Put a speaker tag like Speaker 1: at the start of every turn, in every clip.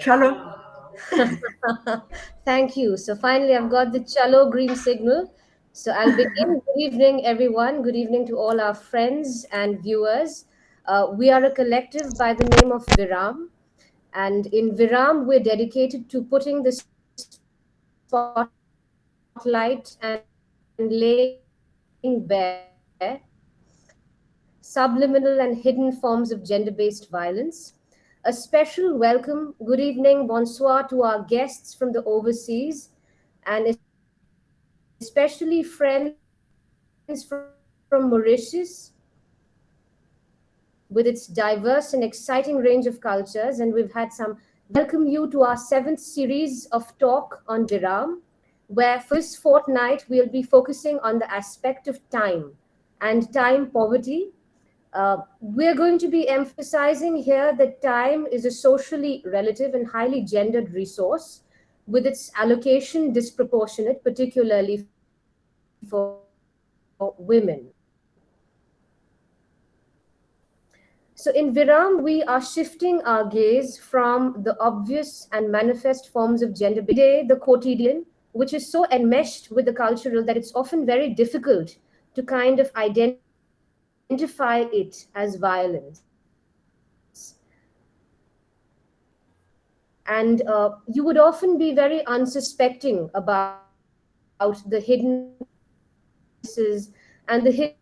Speaker 1: Chalo.
Speaker 2: Thank you. So finally, I've got the chalo green signal. So I'll begin. Good evening, everyone. Good evening to all our friends and viewers. We are a collective by the name of Viram. And in Viram, we're dedicated to putting the spotlight and laying bare subliminal and hidden forms of gender based violence. A special welcome, good evening, bonsoir to our guests from the overseas, and especially friends from Mauritius with its diverse and exciting range of cultures. And we've had some welcome you to our seventh series of talk on Viram, where for this fortnight we'll be focusing on the aspect of time and time poverty. We're going to be emphasizing here that time is a socially relative and highly gendered resource with its allocation disproportionate, particularly for women. So, in Viram, we are shifting our gaze from the obvious and manifest forms of gender based the quotidian, which is so enmeshed with the cultural that it's often very difficult to kind of identify it as violence. And you would often be very unsuspecting about the hidden biases and the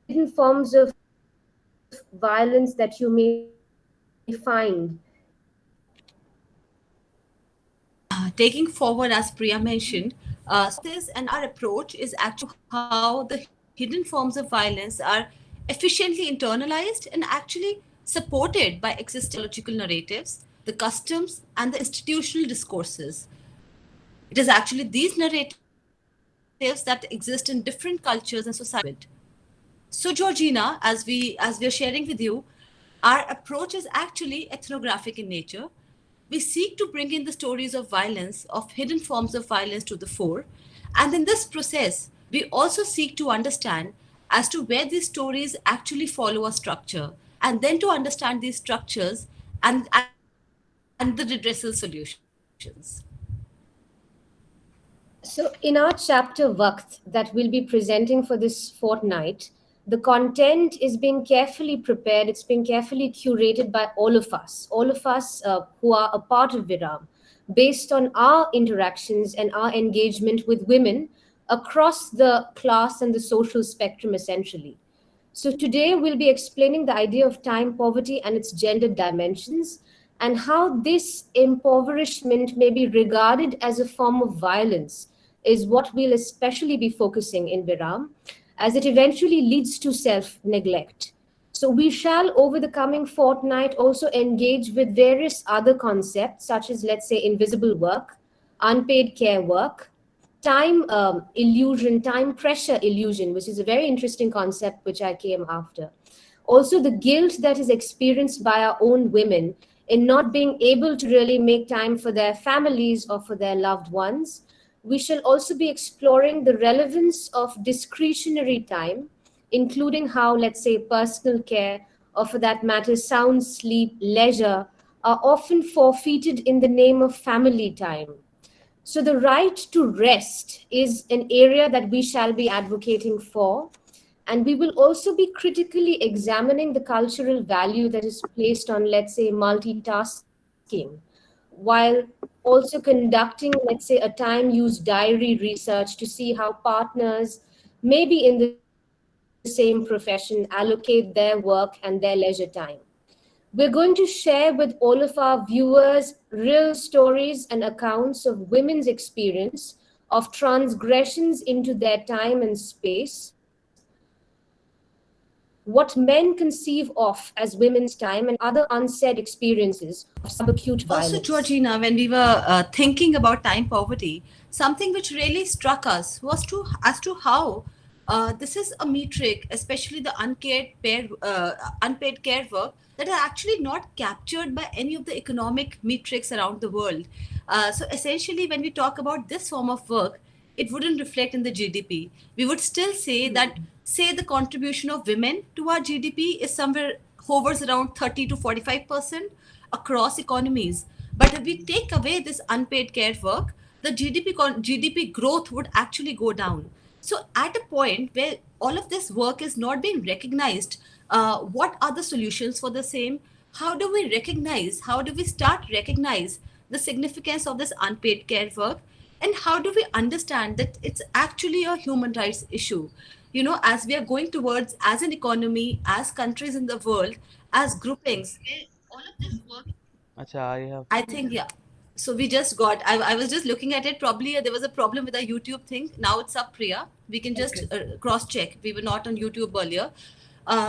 Speaker 2: hidden forms of violence that you may find in the society.
Speaker 3: Taking forward, as Priya mentioned, this and our approach is actually how the hidden forms of violence are efficiently internalized and actually supported by existing psychological narratives, the customs, and the institutional discourses. It is actually these narratives that exist in different cultures and societies. So, Georgina, as we are sharing with you, our approach is actually ethnographic in nature. We seek to bring in the stories of violence, of hidden forms of violence to the fore. And in this process, we also seek to understand as to where these stories actually follow a structure, and then to understand these structures and the redressal solutions.
Speaker 2: So, in our chapter WAQT that we'll be presenting for this fortnight, the content is being carefully prepared, it's being carefully curated by all of us who are a part of Viram, based on our interactions and our engagement with women across the class and the social spectrum, essentially. So, today we'll be explaining the idea of time poverty and its gender dimensions, and how this impoverishment may be regarded as a form of violence is what we'll especially be focusing in Viram, as it eventually leads to self neglect. So, we shall, over the coming fortnight, also engage with various other concepts, such as, let's say, invisible work, unpaid care work, time illusion, time pressure illusion, which is a very interesting concept which I came after. Also, the guilt that is experienced by our own women in not being able to really make time for their families or for their loved ones. We shall also be exploring the relevance of discretionary time, including how, let's say, personal care, or for that matter, sound sleep, leisure, are often forfeited in the name of family time. So, the right to rest is an area that we shall be advocating for. And we will also be critically examining the cultural value that is placed on, let's say, multitasking, while also conducting, let's say, a time use diary research to see how partners, maybe in the same profession, allocate their work and their leisure time. We're going to share with all of our viewers real stories and accounts of women's experience of transgressions into their time and space, what men conceive of as women's time, and other unsaid experiences of subacute violence.
Speaker 3: Also, Georgina, when we were thinking about time poverty, something which really struck us was to as to how this is a metric, especially the unpaid care work, that are actually not captured by any of the economic metrics around the world. So essentially, when we talk about this form of work, it wouldn't reflect in the GDP. We would still say that, say, the contribution of women to our GDP is somewhere hovers around 30 to 45% across economies. But if we take away this unpaid care work, the GDP growth would actually go down. So, at a point where all of this work is not being recognized, what are the solutions for the same? How do we recognize? How do we start recognize the significance of this unpaid care work? And how do we understand that it's actually a human rights issue? You know, as we are going towards, as an economy, as countries in the world, as groupings, where all of this work,
Speaker 1: Acha, I have.
Speaker 3: I think, yeah. So we just got, I was just looking at it. Probably there was a problem with the YouTube thing. Now it's up, Priya. We can just cross check. We were not on YouTube earlier.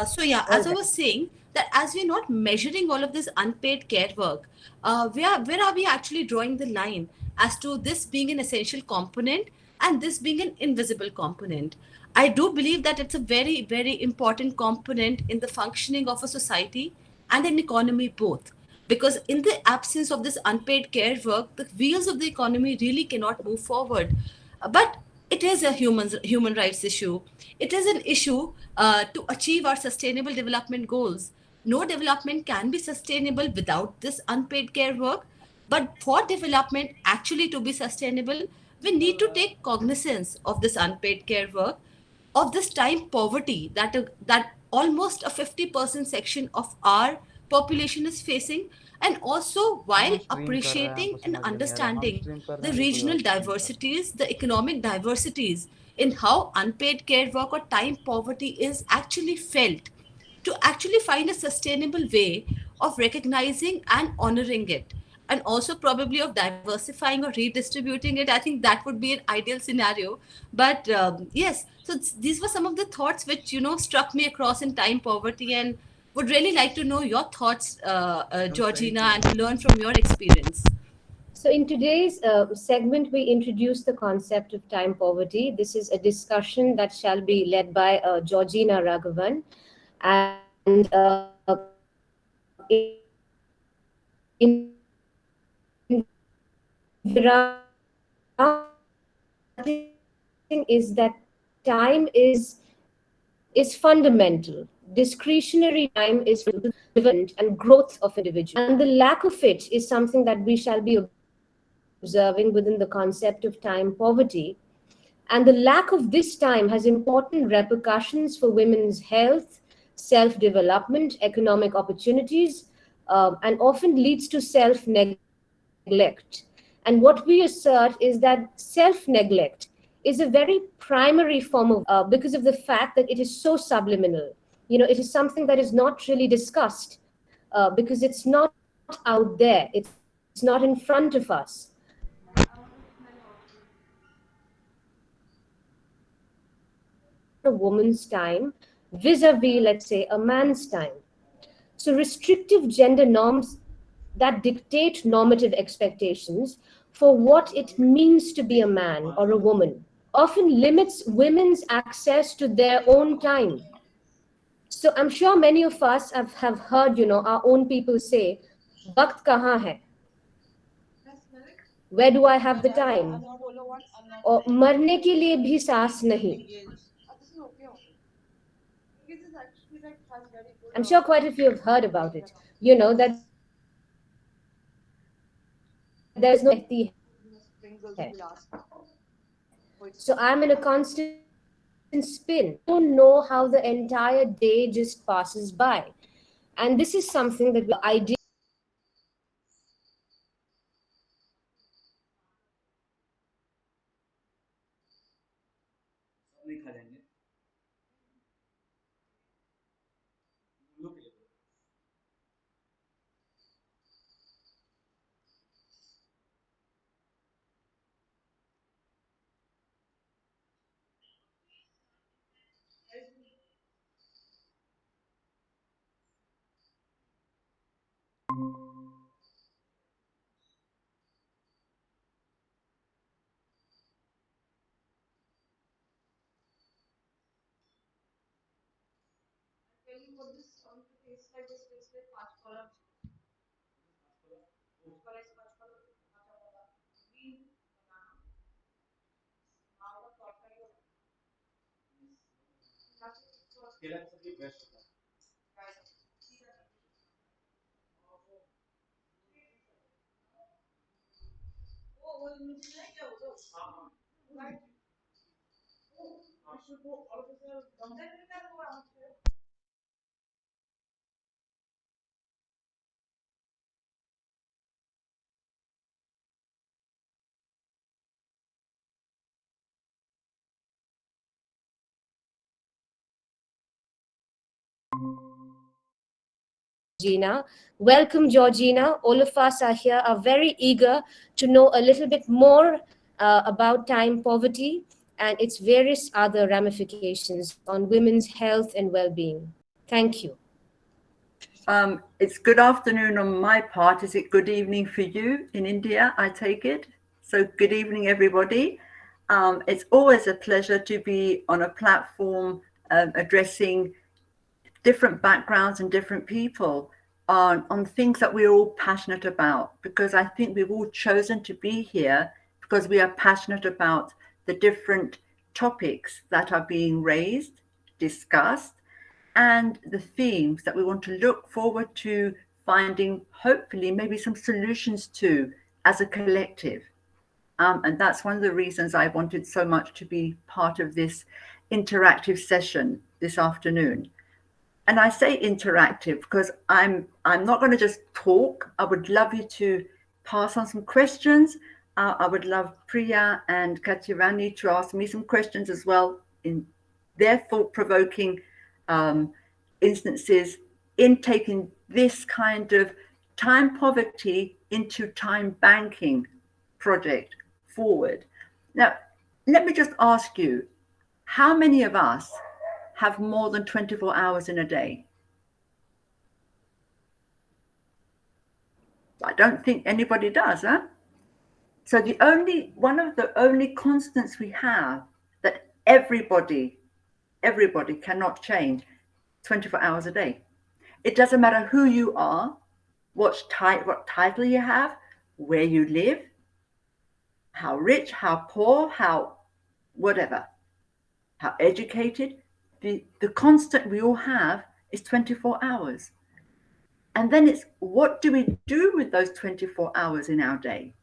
Speaker 3: So, yeah, as I
Speaker 2: All
Speaker 3: was
Speaker 2: right.
Speaker 3: saying, that as we're not measuring all of this unpaid care work, where are we actually drawing the line as to this being an essential component and this being an invisible component? I do believe that it's a very, very important component in the functioning of a society and an economy both, because in the absence of this unpaid care work, the wheels of the economy really cannot move forward. But it is a human rights issue. It is an issue to achieve our sustainable development goals. No development can be sustainable without this unpaid care work. But for development actually to be sustainable, we need to take cognizance of this unpaid care work, of this time poverty that almost a 50% section of our population is facing, and also while
Speaker 1: कहाँ stream कर रहा है
Speaker 3: appreciating
Speaker 1: हमको
Speaker 3: and
Speaker 1: समझ में नहीं आ रहा, हम
Speaker 3: understanding
Speaker 1: स्ट्रीम कर रहे
Speaker 3: the
Speaker 1: हैं कि कोई और
Speaker 3: regional
Speaker 1: स्ट्रीम कर रहा
Speaker 3: diversities, the economic diversities in how unpaid care work or time poverty is actually felt, to actually find a sustainable way of recognizing and honoring it, and also probably of diversifying or redistributing it. I think that would be an ideal scenario. But yes, so these were some of the thoughts which, struck me across in time poverty, and would really like to know your thoughts,
Speaker 1: है। हम सही
Speaker 3: Georgina,
Speaker 1: कह
Speaker 3: and
Speaker 1: रहे
Speaker 3: to
Speaker 1: हैं।
Speaker 3: learn from your experience.
Speaker 2: So, in today's segment, we introduce the concept of time poverty. This is a discussion that shall be led by Georgina Ragaven. And in Viraam's chapter, is that time is fundamental. Discretionary time is development and growth of individuals. And the lack of it is something that we shall be observing within the concept of time poverty. And the lack of this time has important repercussions for women's health, self development, economic opportunities, and often leads to self neglect. And what we assert is that self neglect is a very primary form of because of the fact that it is so subliminal. It is something that is not really discussed because it's not out there, it's not in front of us. A woman's time vis-a-vis, let's say, a man's time. So restrictive gender norms that dictate normative expectations for what it means to be a man or a woman often limits women's access to their own time. So I'm sure many of us have heard, our own people say, "Waqt kahan hai? Where do I have the time?" Or "Marne ke liye bhi saas nahi." I'm sure quite a few have heard about it. That there is no rehti hai. So I'm in a constant spin. I don't know how the entire day just passes by. And this is something that we Georgina. Welcome, Georgina. All of us are here, are very eager to know a little bit more about time poverty and its various other ramifications on women's health and well-being. Thank you.
Speaker 4: It's good afternoon on my part. Is it good evening for you in India? I take it. So good evening, everybody. It's always a pleasure to be on a platform addressing different backgrounds and different people on things that we're all passionate about, because I think we've all chosen to be here because we are passionate about the different topics that are being raised, discussed, and the themes that we want to look forward to finding, hopefully, maybe some solutions to as a collective. And that's one of the reasons I wanted so much to be part of this interactive session this afternoon. And I say interactive because I'm not going to just talk. I would love you to pass on some questions. I would love Priya and Katirani to ask me some questions as well in their thought-provoking instances in taking this kind of time poverty into time banking project forward. Now, let me just ask you, how many of us have more than 24 hours in a day? I don't think anybody does, huh? So one of the only constants we have that everybody cannot change, 24 hours a day. It doesn't matter who you are, what title you have, where you live, how rich, how poor, how whatever, how educated. The constant we all have is 24 hours. And then it's, what do we do with those 24 hours in our day?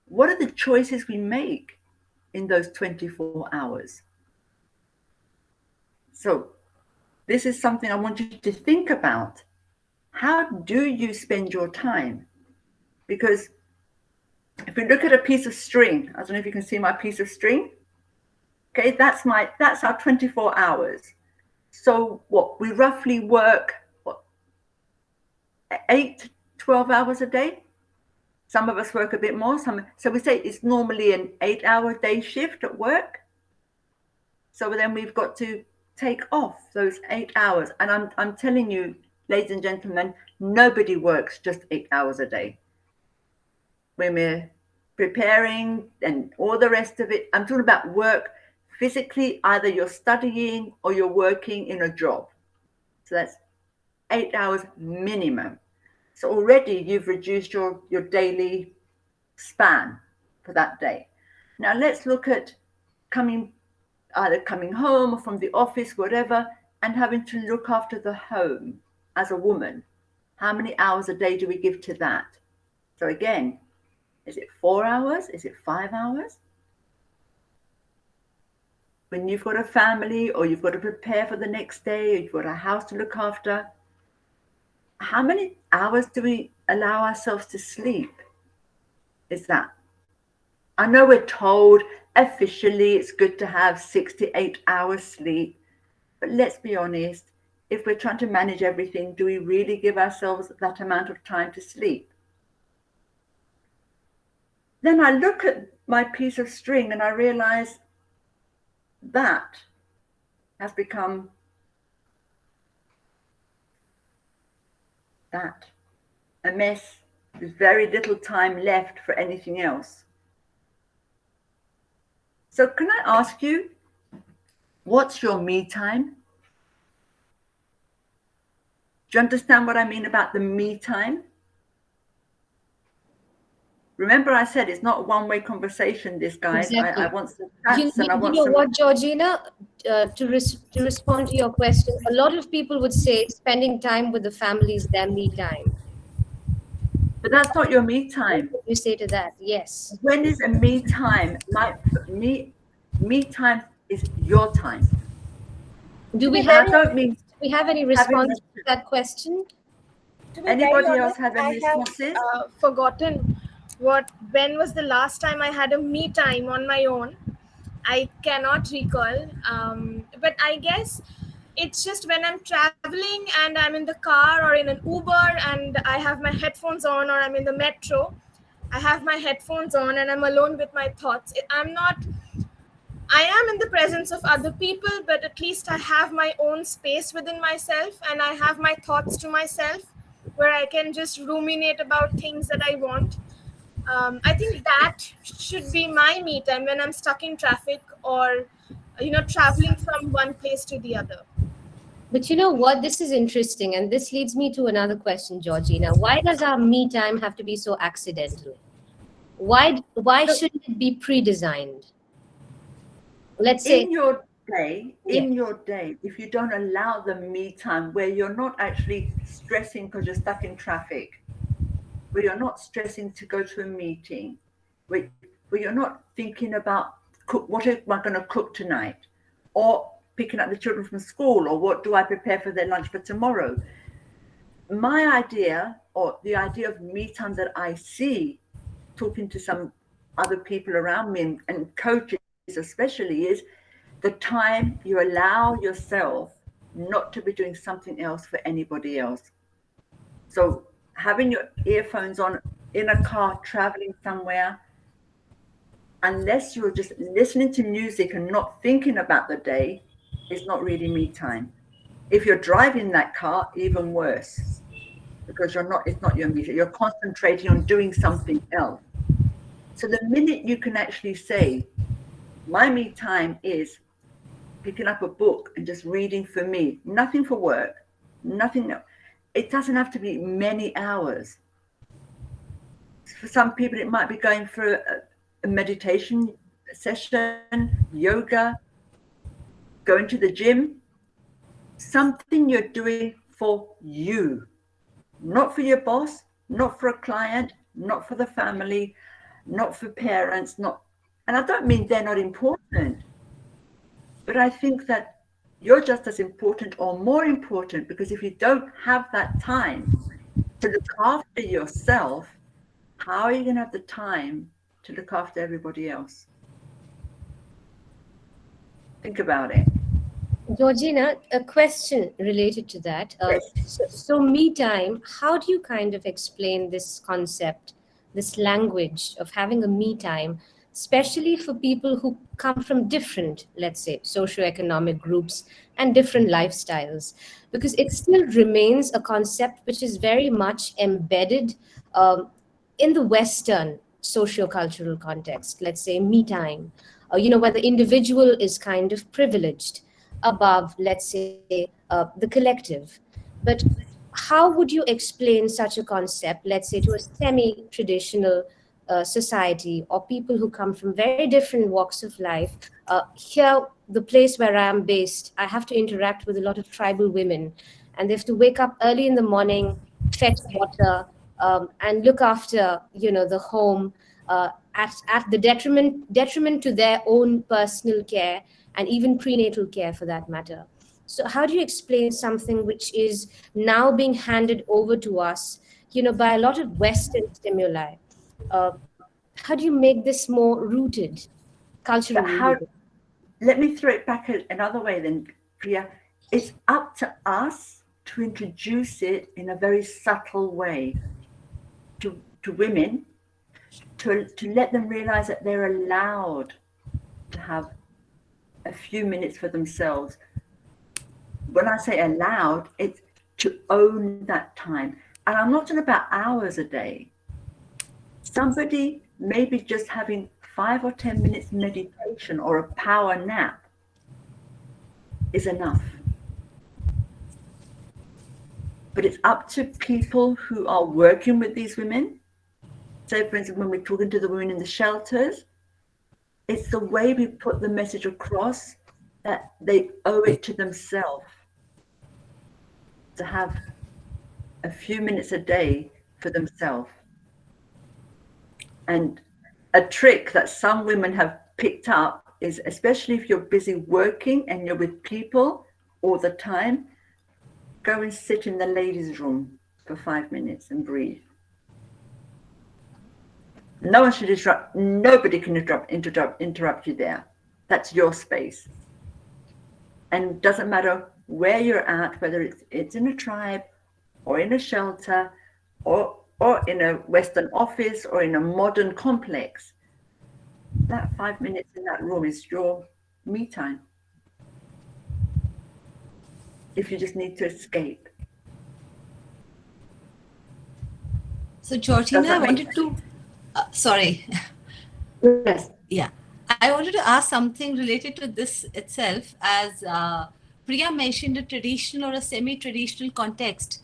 Speaker 4: What are the choices we make in those 24 hours? So this is something I want you to think about. How do you spend your time? Because if we look at a piece of string, I don't know if you can see my piece of string. Okay, that's our 24 hours. So what, we roughly work, 8, 12 hours a day? Some of us work a bit more. So we say it's normally an 8-hour day shift at work. So then we've got to take off those 8 hours. And I'm telling you, ladies and gentlemen, nobody works just 8 hours a day. When we're preparing and all the rest of it, I'm talking about work physically, either you're studying or you're working in a job. So that's 8 hours minimum. So already you've reduced your daily span for that day. Now let's look at either coming home or from the office, whatever, and having to look after the home as a woman. How many hours a day do we give to that? So again, is it 4 hours? Is it 5 hours? When you've got a family or you've got to prepare for the next day, or you've got a house to look after, how many hours do we allow ourselves to sleep? Is that? I know we're told officially it's good to have 6 to 8 hours sleep, but let's be honest, if we're trying to manage everything, do we really give ourselves that amount of time to sleep? Then I look at my piece of string and I realize that has become a mess with very little time left for anything else. So can I ask you, what's your me time? Do you understand what I mean about the me time? Remember, I said it's not a one-way conversation, this, guys.
Speaker 2: Exactly.
Speaker 4: I want some chats and I want
Speaker 2: you know
Speaker 4: some...
Speaker 2: what, Georgina, to respond to your question, a lot of people would say spending time with the family is their me time.
Speaker 4: But that's not your me time.
Speaker 2: What would you say to that? Yes.
Speaker 4: When is a me time? Me time is your time.
Speaker 2: Do we
Speaker 4: And I
Speaker 2: have
Speaker 4: don't mean
Speaker 2: any
Speaker 4: having
Speaker 2: response to that question?
Speaker 5: To be
Speaker 4: Anybody
Speaker 5: very
Speaker 4: else
Speaker 5: honest,
Speaker 4: have any
Speaker 5: I have
Speaker 4: responses?
Speaker 5: forgotten when was the last time I had a me time on my own. I cannot recall. But I guess it's just when I'm traveling and I'm in the car or in an Uber and I have my headphones on, or I'm in the metro, I have my headphones on and I'm alone with my thoughts. I am in the presence of other people, but at least I have my own space within myself and I have my thoughts to myself where I can just ruminate about things that I want. I think that should be my me time when I'm stuck in traffic or, traveling from one place to the other.
Speaker 2: But you know what? This is interesting, and this leads me to another question, Georgina. Why does our me time have to be so accidental? Why shouldn't it be pre-designed? Let's say
Speaker 4: In your day,
Speaker 2: yeah.
Speaker 4: if you don't allow the me time where you're not actually stressing because you're stuck in traffic, where you're not stressing to go to a meeting, where you're not thinking about what am I going to cook tonight, or picking up the children from school, or what do I prepare for their lunch for tomorrow. My idea, or the idea of me time that I see talking to some other people around me and coaches especially, is the time you allow yourself not to be doing something else for anybody else. So having your earphones on in a car, traveling somewhere, unless you're just listening to music and not thinking about the day, it's not really me time. If you're driving that car, even worse, because it's not your me time. You're concentrating on doing something else. So the minute you can actually say, my me time is picking up a book and just reading for me, nothing for work, nothing. It doesn't have to be many hours. For some people, it might be going for a meditation session, yoga, going to the gym, something you're doing for you, not for your boss, not for a client, not for the family, not for parents, and I don't mean they're not important, but I think that you're just as important or more important, because if you don't have that time to look after yourself, how are you going to have the time to look after everybody else? Think about it.
Speaker 2: Georgina, a question related to that.
Speaker 4: Yes.
Speaker 2: So me time, how do you kind of explain this concept, this language of having a me time, especially for people who come from different, let's say, socioeconomic groups and different lifestyles? Because it still remains a concept which is very much embedded in the Western sociocultural context, let's say me time, where the individual is kind of privileged above, let's say, the collective. But how would you explain such a concept, let's say, to a semi-traditional society or people who come from very different walks of life? Here, the place where I'm based, I have to interact with a lot of tribal women, and they have to wake up early in the morning, fetch water, and look after, the home, at the detriment to their own personal care and even prenatal care for that matter. So how do you explain something which is now being handed over to us, by a lot of Western stimuli? How do you make this more rooted,
Speaker 4: But
Speaker 2: culturally
Speaker 4: how?
Speaker 2: rooted?
Speaker 4: Let me throw it back another way then, Priya. It's up to us to introduce it in a very subtle way to women, to let them realize that they're allowed to have a few minutes for themselves. When I say allowed, it's to own that time. And I'm not talking about hours a day. Somebody maybe just having 5 or 10 minutes meditation or a power nap is enough. But it's up to people who are working with these women. So, for instance, when we're talking to the women in the shelters, it's the way we put the message across that they owe it to themselves to have a few minutes a day for themselves. And a trick that some women have picked up is, especially if you're busy working and you're with people all the time, go and sit in the ladies' room for 5 minutes and breathe. No one should disrupt, nobody can interrupt you there. That's your space. And it doesn't matter where you're at, whether it's in a tribe or in a shelter or in a Western office or in a modern complex. That 5 minutes in that room is your me time. If you just need to escape.
Speaker 3: So, Georgina, I wanted to, sorry.
Speaker 4: Yes.
Speaker 3: Yeah, I wanted to ask something related to this itself, as Priya mentioned a traditional or a semi-traditional context,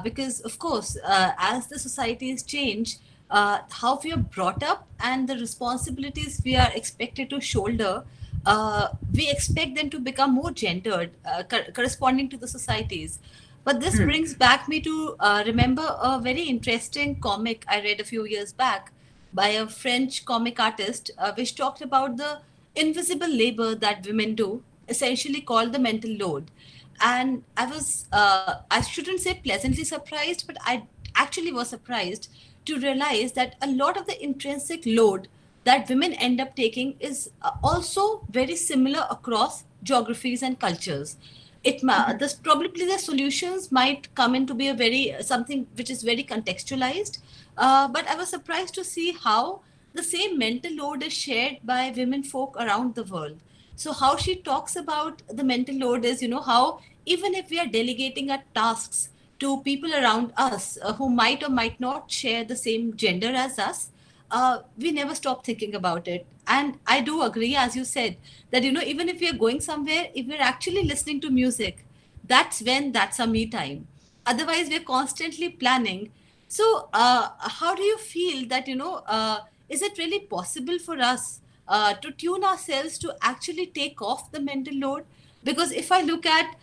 Speaker 3: because of course, as the societies change, how we are brought up and the responsibilities we are expected to shoulder, we expect them to become more gendered, corresponding to the societies. But this brings back me to remember a very interesting comic I read a few years back by a French comic artist, which talked about the invisible labor that women do, essentially called the mental load. And I shouldn't say pleasantly surprised, but I actually was surprised to realize that a lot of the intrinsic load that women end up taking is also very similar across geographies and cultures. This probably the solutions might come into be a very something which is very contextualized, but I was surprised to see how the same mental load is shared by women folk around the world. So how she talks about the mental load is, how even if we are delegating our tasks to people around us who might or might not share the same gender as us, we never stop thinking about it. And I do agree, as you said, that, even if we are going somewhere, if we're actually listening to music, that's our me time. Otherwise, we're constantly planning. So, how do you feel that, is it really possible for us to tune ourselves to actually take off the mental load? Because if I look at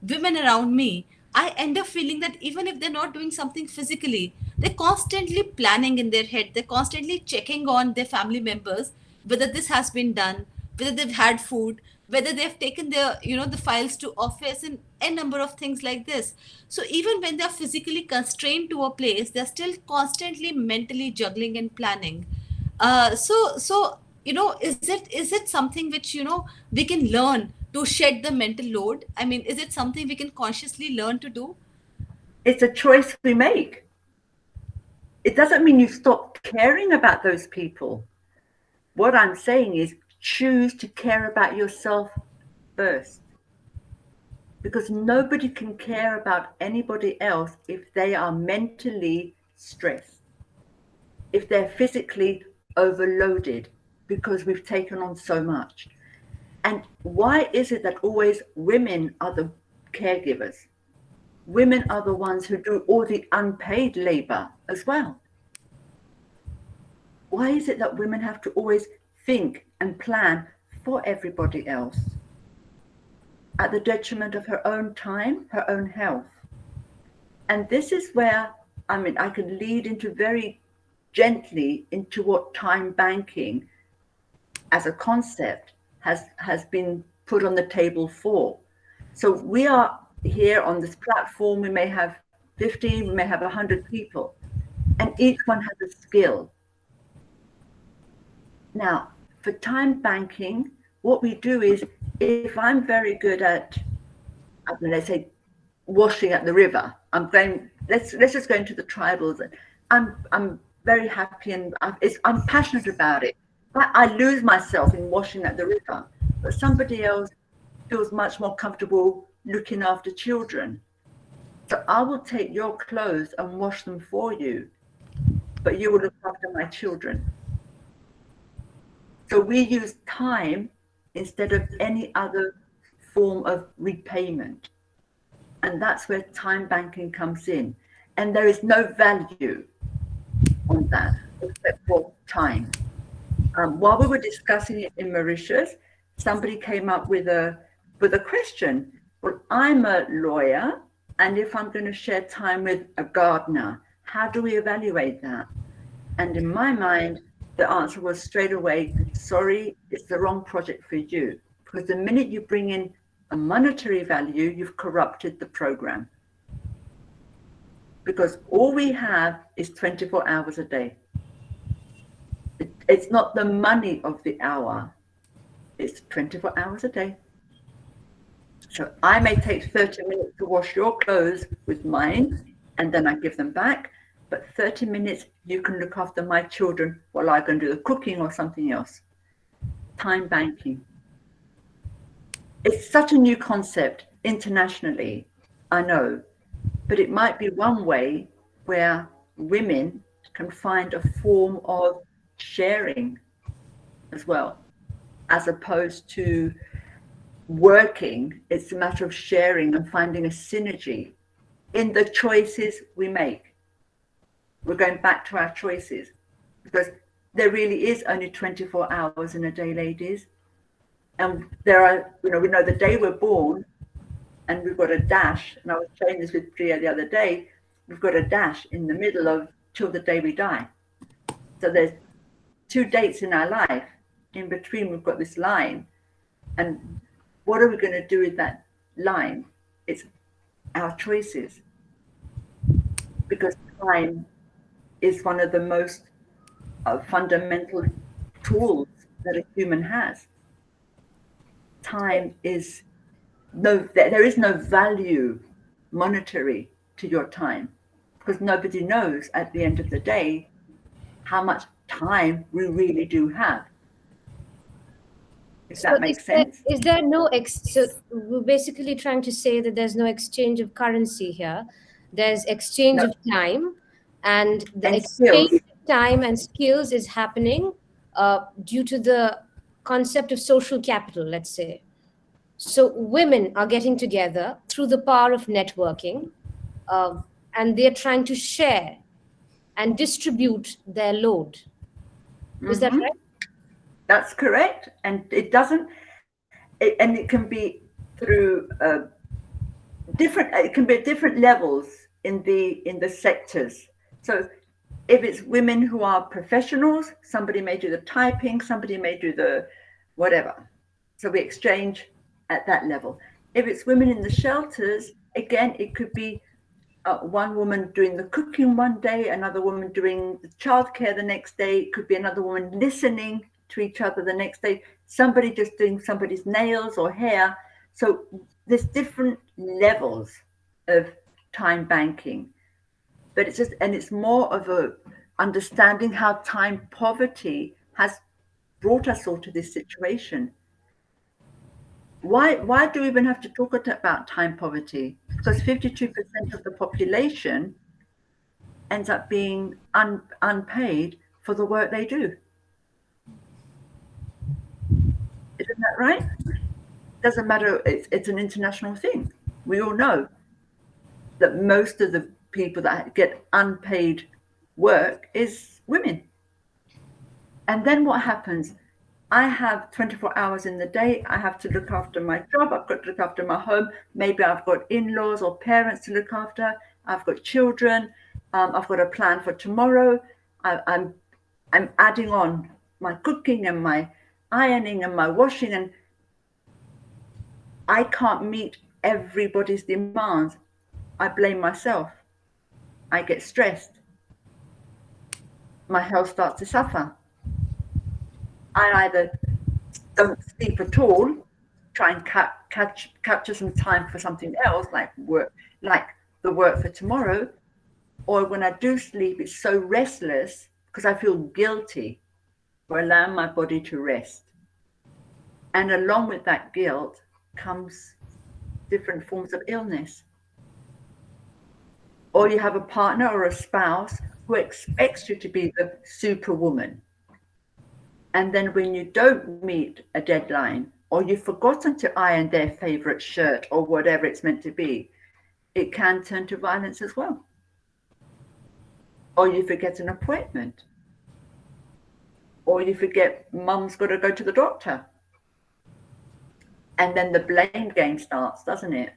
Speaker 3: women around me, I end up feeling that even if they're not doing something physically, they're constantly planning in their head, they're constantly checking on their family members, whether this has been done, whether they've had food, whether they've taken their, the files to office, and a number of things like this. So even when they're physically constrained to a place, they're still constantly mentally juggling and planning. So is it something which we can learn to shed the mental load? I mean, is it something we can consciously learn to do?
Speaker 4: It's a choice we make. It doesn't mean you stop caring about those people. What I'm saying is choose to care about yourself first. Because nobody can care about anybody else if they are mentally stressed, if they're physically overloaded, because we've taken on so much. And why is it that always women are the caregivers? Women are the ones who do all the unpaid labor as well. Why is it that women have to always think and plan for everybody else at the detriment of her own time, her own health? And this is where, I could lead into very gently into what time banking as a concept has been put on the table for. So we are here on this platform, we may have 15, we may have 100 people, and each one has a skill. Now, for time banking, what we do is, if I'm very good at, let's say, washing at the river, let's just go into the tribals. I'm very happy and I'm passionate about it. I lose myself in washing at the river, but somebody else feels much more comfortable looking after children. So I will take your clothes and wash them for you, but you will look after my children. So we use time instead of any other form of repayment. And that's where time banking comes in. And there is no value on that except for time. While we were discussing it in Mauritius, somebody came up with a question. Well, I'm a lawyer, and if I'm going to share time with a gardener, how do we evaluate that? And in my mind, the answer was straight away, sorry, it's the wrong project for you. Because the minute you bring in a monetary value, you've corrupted the program. Because all we have is 24 hours a day. It's not the money of the hour. It's 24 hours a day. So I may take 30 minutes to wash your clothes with mine, and then I give them back. But 30 minutes, you can look after my children while I can do the cooking or something else. Time banking. It's such a new concept internationally, I know, but it might be one way where women can find a form of sharing as well, as opposed to working. It's a matter of sharing and finding a synergy in the choices we make. We're going back to our choices, because there really is only 24 hours in a day, ladies. And there are, we know the day we're born, and we've got a dash, and I was sharing this with Priya the other day, we've got a dash in the middle of till the day we die. So there's 2 dates in our life. In between, we've got this line. And what are we going to do with that line? It's our choices. Because time is one of the most fundamental tools that a human has. Time is there is no value monetary to your time, because nobody knows at the end of the day how much time we really do have. If that makes sense.
Speaker 2: Is there no so we're basically trying to say that there's no exchange of currency here. There's exchange of time, and the exchange of time and skills is happening due to the concept of social capital, let's say. So women are getting together through the power of networking, and they're trying to share and distribute their load. Is that right?
Speaker 4: That's correct. And it doesn't, and it can be through it can be at different levels in the sectors. So if it's women who are professionals, somebody may do the typing, somebody may do the whatever. So we exchange at that level. If it's women in the shelters, again, it could be one woman doing the cooking one day, another woman doing the childcare the next day. It could be another woman listening to each other the next day. Somebody just doing somebody's nails or hair. So there's different levels of time banking, but it's more of a understanding how time poverty has brought us all to this situation. Why do we even have to talk about time poverty? Because 52% of the population ends up being unpaid for the work they do. Isn't that right? Doesn't matter, it's an international thing. We all know that most of the people that get unpaid work is women. And then what happens? I have 24 hours in the day. I have to look after my job. I've got to look after my home. Maybe I've got in-laws or parents to look after. I've got children. I've got a plan for tomorrow. I'm adding on my cooking and my ironing and my washing, and I can't meet everybody's demands. I blame myself. I get stressed. My health starts to suffer. I either don't sleep at all, try and capture some time for something else, like work, like the work for tomorrow, or when I do sleep, it's so restless because I feel guilty for allowing my body to rest. And along with that guilt comes different forms of illness. Or you have a partner or a spouse who expects you to be the superwoman. And then when you don't meet a deadline, or you've forgotten to iron their favorite shirt or whatever it's meant to be, it can turn to violence as well. Or you forget an appointment. Or you forget mum's got to go to the doctor. And then the blame game starts, doesn't it?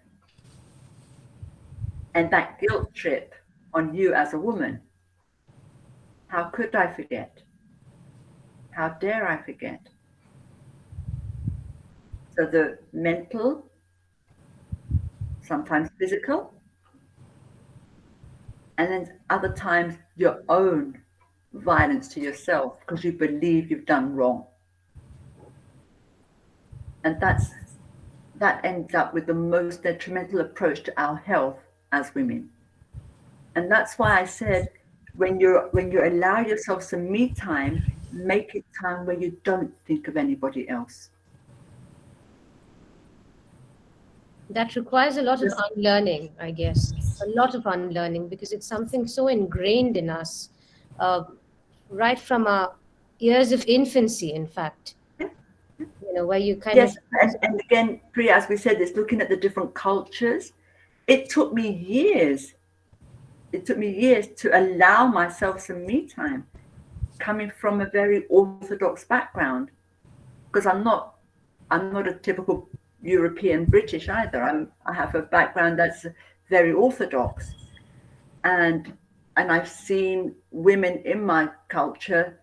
Speaker 4: And that guilt trip on you as a woman. How could I forget? How dare I forget? So the mental, sometimes physical, and then other times your own violence to yourself because you believe you've done wrong. And that ends up with the most detrimental approach to our health as women. And that's why I said, when you allow yourself some me time, make it time where you don't think of anybody else.
Speaker 2: That requires a lot of unlearning, I guess, a lot of unlearning, because it's something so ingrained in us, right from our years of infancy, in fact. Where you kind
Speaker 4: Yes,
Speaker 2: of...
Speaker 4: and again, Priya, as we said, it's looking at the different cultures. It took me years to allow myself some me time, coming from a very orthodox background, because I'm not a typical European British either. I have a background that's very orthodox, and I've seen women in my culture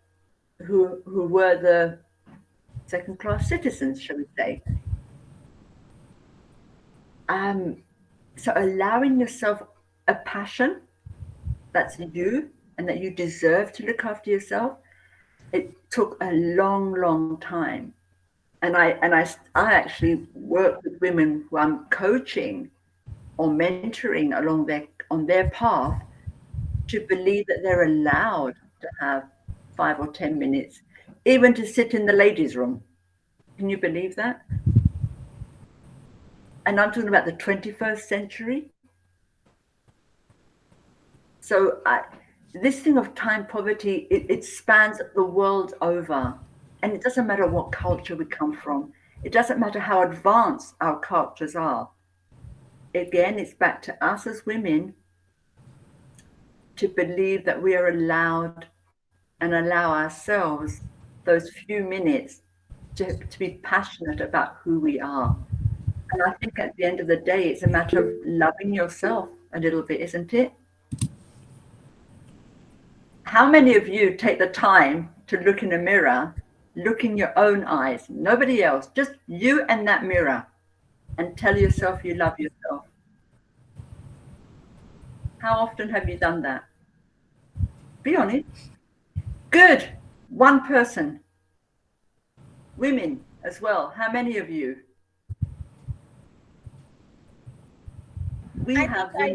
Speaker 4: who were the second-class citizens, shall we say. So allowing yourself a passion that's you and that you deserve to look after yourself, it took a long time. And I actually work with women who I'm coaching or mentoring on their path to believe that they're allowed to have 5 or 10 minutes, even to sit in the ladies' room. Can you believe that? And I'm talking about the 21st century. So this thing of time poverty, it spans the world over. And it doesn't matter what culture we come from. It doesn't matter how advanced our cultures are. Again, it's back to us as women to believe that we are allowed and allow ourselves those few minutes to be passionate about who we are. And I think at the end of the day, it's a matter of loving yourself a little bit, isn't it? How many of you take the time to look in a mirror, look in your own eyes, nobody else, just you and that mirror, and tell yourself you love yourself? How often have you done that? Be honest. Good. One person. Women as well. How many of you?
Speaker 5: I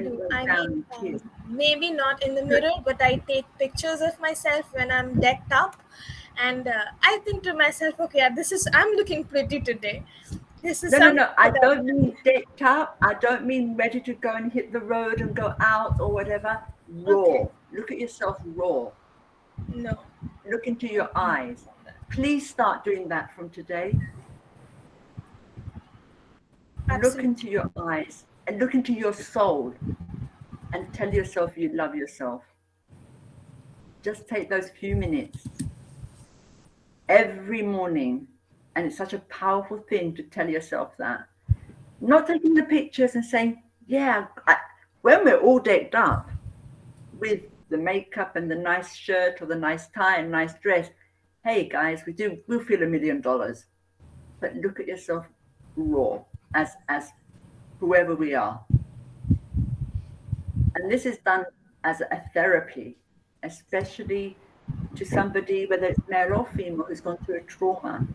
Speaker 5: do. Maybe not in the mirror, but I take pictures of myself when I'm decked up, and I think to myself, okay, I'm looking pretty today. This is
Speaker 4: No. I don't mean decked up. I don't mean ready to go and hit the road and go out or whatever. Raw. Okay. Look at yourself raw.
Speaker 5: No.
Speaker 4: Look into your eyes. Please start doing that from today. Absolutely. Look into your eyes and look into your soul and tell yourself you love yourself. Just take those few minutes every morning. And it's such a powerful thing to tell yourself that. Not taking the pictures and saying, yeah, when we're all decked up with the makeup and the nice shirt or the nice tie and nice dress, hey guys, we'll feel $1 million. But look at yourself raw as whoever we are. And this is done as a therapy, especially to somebody, whether it's male or female, who's gone through a trauma.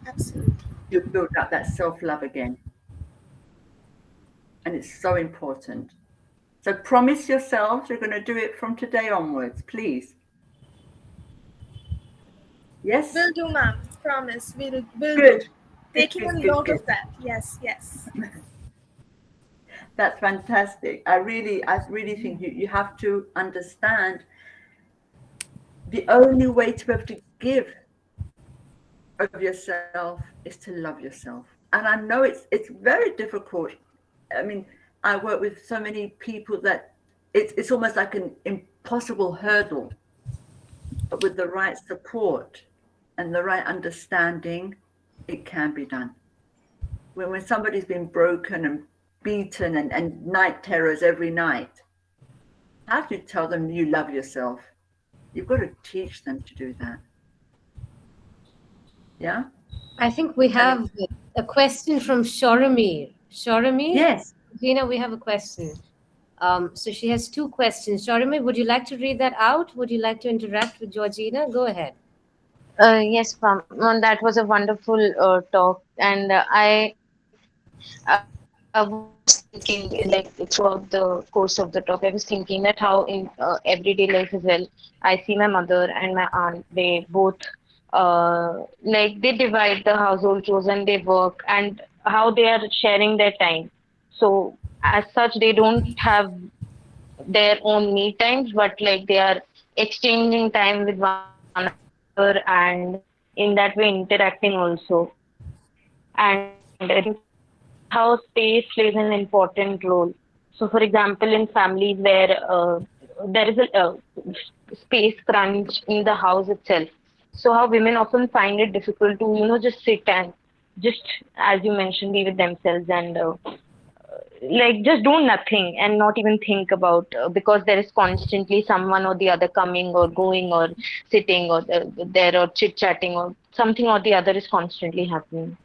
Speaker 5: Absolutely.
Speaker 4: You build up that self-love again. And it's so important. So promise yourselves you're going to do it from today onwards, please. Yes?
Speaker 5: Will do, ma'am. Promise. We'll
Speaker 4: good.
Speaker 5: Do. Taking a note of that. Yes.
Speaker 4: That's fantastic. I really think you have to understand the only way to be able to give of yourself is to love yourself. And I know it's very difficult. I mean, I work with so many people that it's almost like an impossible hurdle. But with the right support and the right understanding, it can be done. When somebody's been broken and beaten and night terrors every night, how do you tell them you love yourself? You've got to teach them to do that. Yeah?
Speaker 2: I think we have a question from Shoramir. Shoramir?
Speaker 4: Yes.
Speaker 2: Gina, we have a question. So she has two questions. Shoramir, would you like to read that out? Would you like to interact with Georgina? Go ahead.
Speaker 6: Yes, ma'am. That was a wonderful talk, and I was thinking, like throughout the course of the talk, I was thinking that how in everyday life as well, I see my mother and my aunt. They both like they divide the household chores and they work, and how they are sharing their time. So as such, they don't have their own me times, but like they are exchanging time with one another and in that way interacting also. And how space plays an important role. So, for example, in families where there is a space crunch in the house itself, so how women often find it difficult to, just sit and just, as you mentioned, be with themselves and like just do nothing and not even think about because there is constantly someone or the other coming or going or sitting or there or chit chatting or something or the other is constantly happening.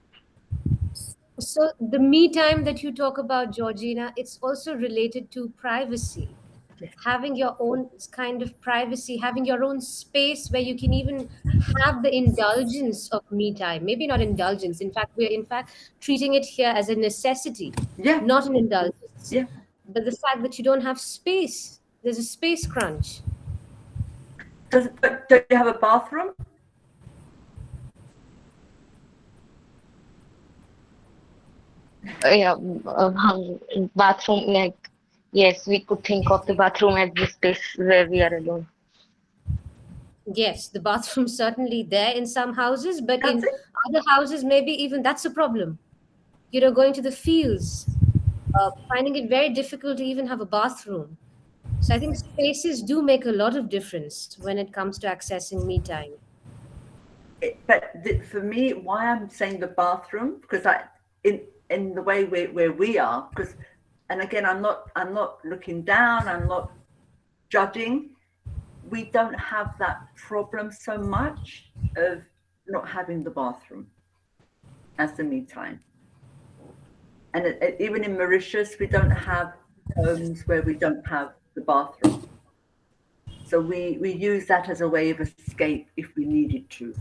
Speaker 2: So the me time that you talk about, Georgina, it's also related to privacy. Having your own kind of privacy, having your own space where you can even have the indulgence of me time. Maybe not indulgence. In fact, we're in fact treating it here as a necessity,
Speaker 4: Yeah.
Speaker 2: not an indulgence.
Speaker 4: Yeah.
Speaker 2: But the fact that you don't have space, there's a space crunch.
Speaker 4: Don't you have a bathroom?
Speaker 6: Yeah, bathroom, like, yes, we could think of the bathroom as the space where we are alone.
Speaker 2: Yes, the bathroom's certainly there in some houses, but
Speaker 4: That's
Speaker 2: in
Speaker 4: it.
Speaker 2: other houses, maybe even that's a problem. Going to the fields, finding it very difficult to even have a bathroom. So I think spaces do make a lot of difference when it comes to accessing me time.
Speaker 4: For me, why I'm saying the bathroom, because in the way where we are, because, and again, I'm not looking down, I'm not judging. We don't have that problem so much of not having the bathroom as the me time. And even in Mauritius, we don't have homes where we don't have the bathroom. So we use that as a way of escape if we needed to.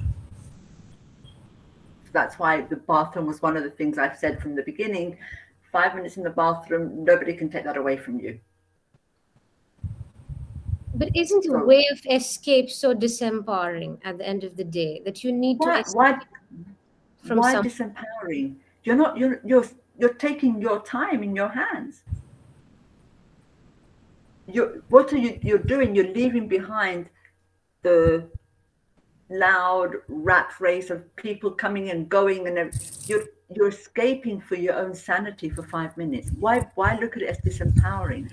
Speaker 4: That's why the bathroom was one of the things I've said from the beginning. 5 minutes in the bathroom, nobody can take that away from you.
Speaker 2: But isn't a way of escape so disempowering at the end of the day that you need to escape from
Speaker 4: why disempowering? You're taking your time in your hands. You're doing? You're leaving behind the loud rat race of people coming and going, and you're escaping for your own sanity for 5 minutes. Why look at it as disempowering?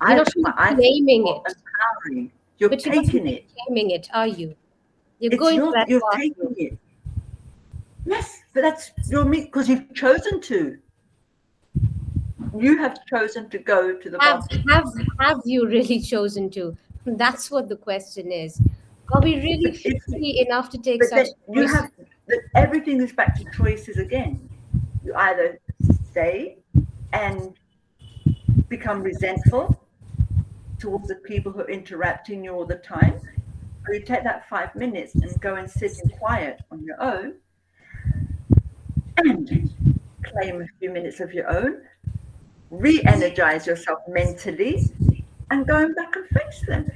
Speaker 2: You're not claiming it.
Speaker 4: Empowering. You're
Speaker 2: but
Speaker 4: taking
Speaker 2: you're
Speaker 4: it.
Speaker 2: Claiming it, are you? You're
Speaker 4: It's
Speaker 2: going to that
Speaker 4: you're
Speaker 2: bathroom.
Speaker 4: taking it. Yes, but that's your me because you've chosen to. You have chosen to go to the bathroom.
Speaker 2: Have you really chosen to? That's what the question is. Are we really free enough to take such choices?
Speaker 4: Everything is back to choices again. You either stay and become resentful towards the people who are interrupting you all the time, or you take that 5 minutes and go and sit in quiet on your own and claim a few minutes of your own, re-energize yourself mentally, and going back and face them.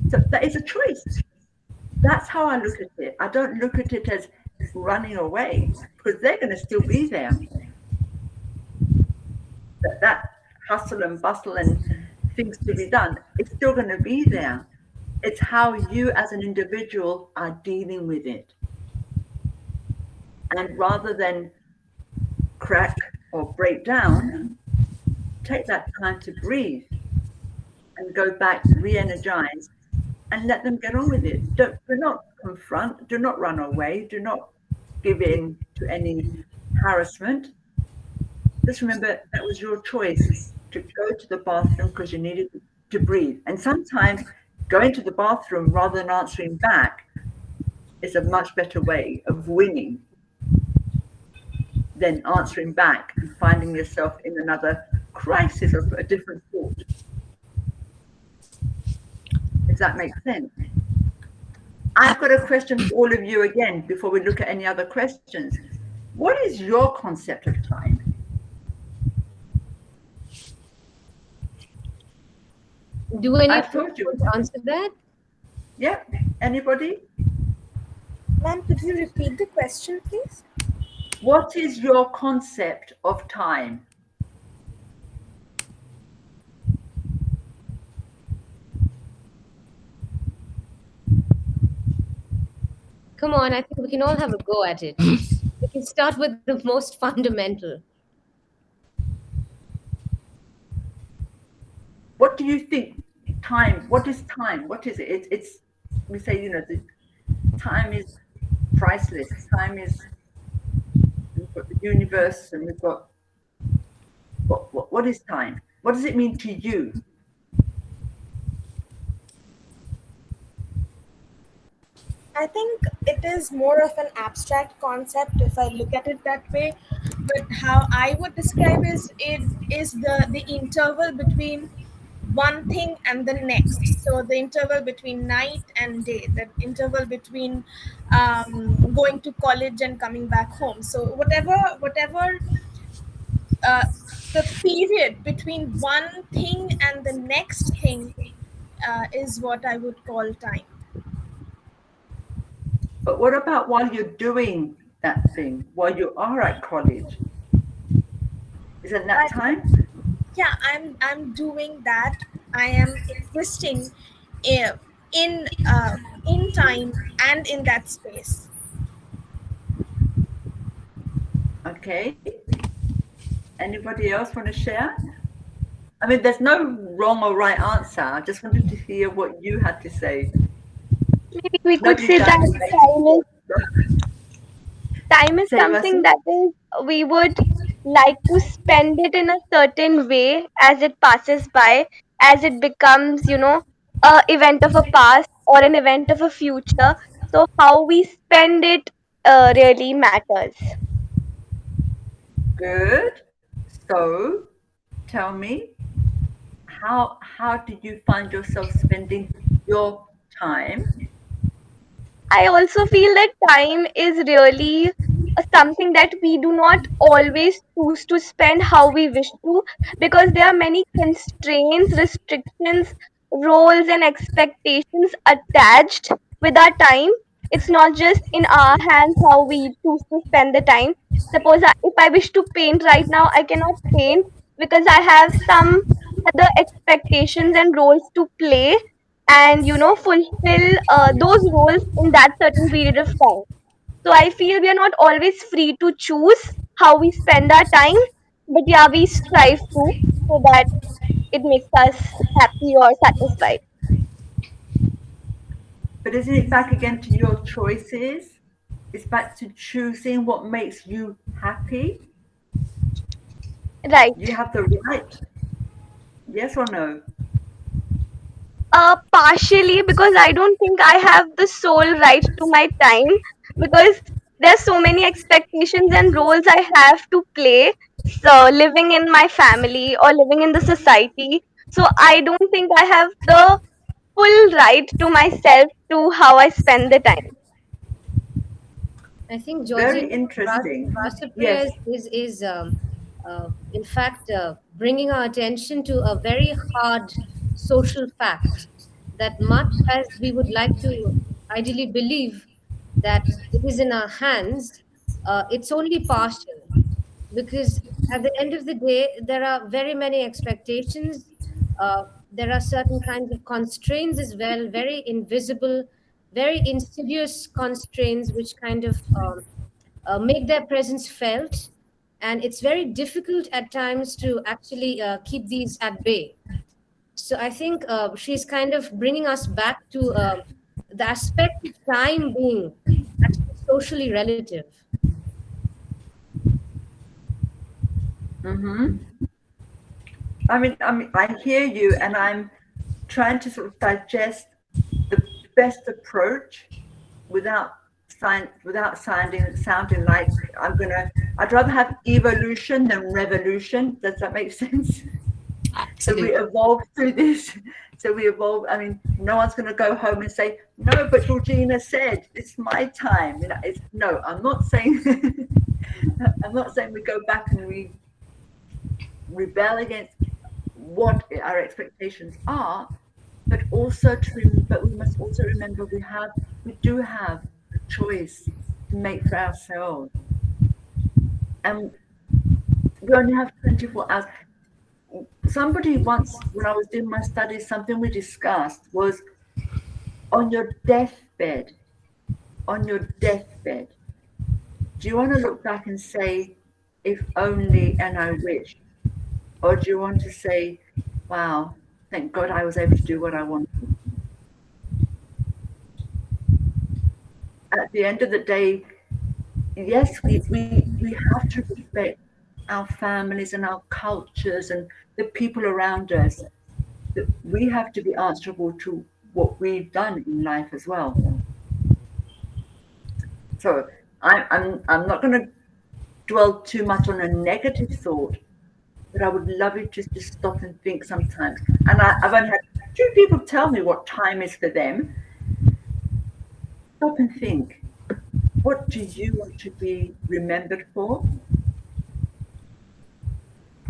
Speaker 4: So that is a choice. That's how I look at it. I don't look at it as running away, because they're going to still be there. That hustle and bustle and things to be done, it's still going to be there. It's how you as an individual are dealing with it. And rather than crack or break down, take that time to breathe and go back, re-energize, and let them get on with it. Do not confront, do not run away, do not give in to any harassment. Just remember that was your choice to go to the bathroom because you needed to breathe. And sometimes going to the bathroom rather than answering back is a much better way of winning than answering back and finding yourself in another crisis of a different sort. Does that make sense? I've got a question for all of you again before we look at any other questions. What is your concept of time?
Speaker 2: Do any
Speaker 4: I've
Speaker 2: of you
Speaker 4: told you.
Speaker 2: want to answer that?
Speaker 4: Yeah, anybody?
Speaker 5: Ma'am, could you repeat the question, please?
Speaker 4: What is your concept of time?
Speaker 2: Come on, I think we can all have a go at it. We can start with the most fundamental.
Speaker 4: What do you think time, what is time? What is it? It's we say, the time is priceless. Time is, we've got the universe and we've got, what is time? What does it mean to you?
Speaker 5: I think it is more of an abstract concept if I look at it that way. But how I would describe it is the interval between one thing and the next. So the interval between night and day, the interval between going to college and coming back home. So whatever uh, the period between one thing and the next thing is what I would call time.
Speaker 4: But what about while you're doing that thing, while you are at college? Isn't that time?
Speaker 5: Yeah, I'm doing that. I am existing in in time and in that space.
Speaker 4: Okay. Anybody else want to share? I mean, there's no wrong or right answer. I just wanted to hear what you had to say.
Speaker 7: Maybe we could
Speaker 4: Nobody
Speaker 7: say that
Speaker 4: does.
Speaker 7: time is
Speaker 4: Say,
Speaker 7: something
Speaker 4: Mercy.
Speaker 7: that is we would like to spend it in a certain way as it passes by, as it becomes, a event of a past or an event of a future. So how we spend it really matters.
Speaker 4: Good. So, tell me, how did you find yourself spending your time?
Speaker 7: I also feel that time is really something that we do not always choose to spend how we wish to, because there are many constraints, restrictions, roles, and expectations attached with our time. It's not just in our hands how we choose to spend the time. Suppose if I wish to paint right now, I cannot paint because I have some other expectations and roles to play and fulfill those roles in that certain period of time. So I feel we are not always free to choose how we spend our time, but yeah, we strive to, so that it makes us happy or satisfied.
Speaker 4: But isn't it back again to your choices? It's back to choosing what makes you happy.
Speaker 7: Right.
Speaker 4: You have the right. Yes or no?
Speaker 7: Partially, because I don't think I have the sole right to my time, because there's so many expectations and roles I have to play. So living in my family or living in the society. So I don't think I have the full right to myself to how I spend the time.
Speaker 2: I think
Speaker 4: Very
Speaker 2: Georgina
Speaker 4: interesting.
Speaker 2: Rasapriya
Speaker 4: Yes.
Speaker 2: is in fact, bringing our attention to a very hard social fact that much as we would like to ideally believe that it is in our hands, it's only partial, because at the end of the day, there are very many expectations. There are certain kinds of constraints as well, very invisible, very insidious constraints, which kind of make their presence felt. And it's very difficult at times to actually keep these at bay. So I think she's kind of bringing us back to the aspect of time being actually socially relative.
Speaker 4: Mm-hmm. I mean, I hear you, and I'm trying to sort of digest best approach without sounding like I'd rather have evolution than revolution. Does that make sense? So we
Speaker 3: Absolutely.
Speaker 4: evolve through this. So we evolve. I mean, no one's going to go home and say, no, but Georgina said it's my time. You know, no, I'm not saying, I'm not saying we go back and we rebel against what our expectations are, but but we must also remember we do have a choice to make for ourselves, and we only have 24 hours. Somebody once, when I was doing my studies, something we discussed was on your deathbed. On your deathbed, do you want to look back and say, if only and I wish? Or do you want to say, wow, thank God I was able to do what I wanted? At the end of the day, yes, we have to respect our families and our cultures and the people around us. That we have to be answerable to what we've done in life as well. So I'm not going to dwell too much on a negative thought, but I would love you to just stop and think sometimes. And I've only had 2 people tell me what time is for them. Stop and think. What do you want to be remembered for?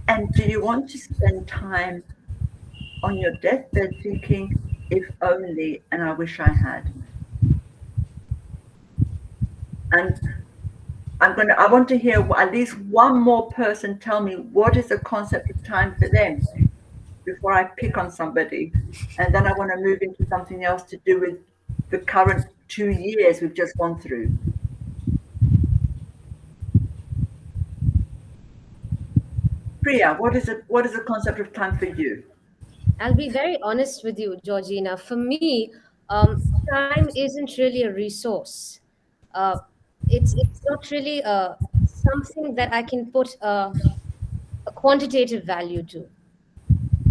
Speaker 4: And do you want to spend time on your deathbed thinking, if only, and I wish I had? And I want to hear at least one more person tell me what is the concept of time for them before I pick on somebody. And then I want to move into something else to do with the current 2 years we've just gone through. Priya, what is the concept of time for you?
Speaker 2: I'll be very honest with you, Georgina. For me, time isn't really a resource. Uh, it's not really something that I can put a quantitative value to.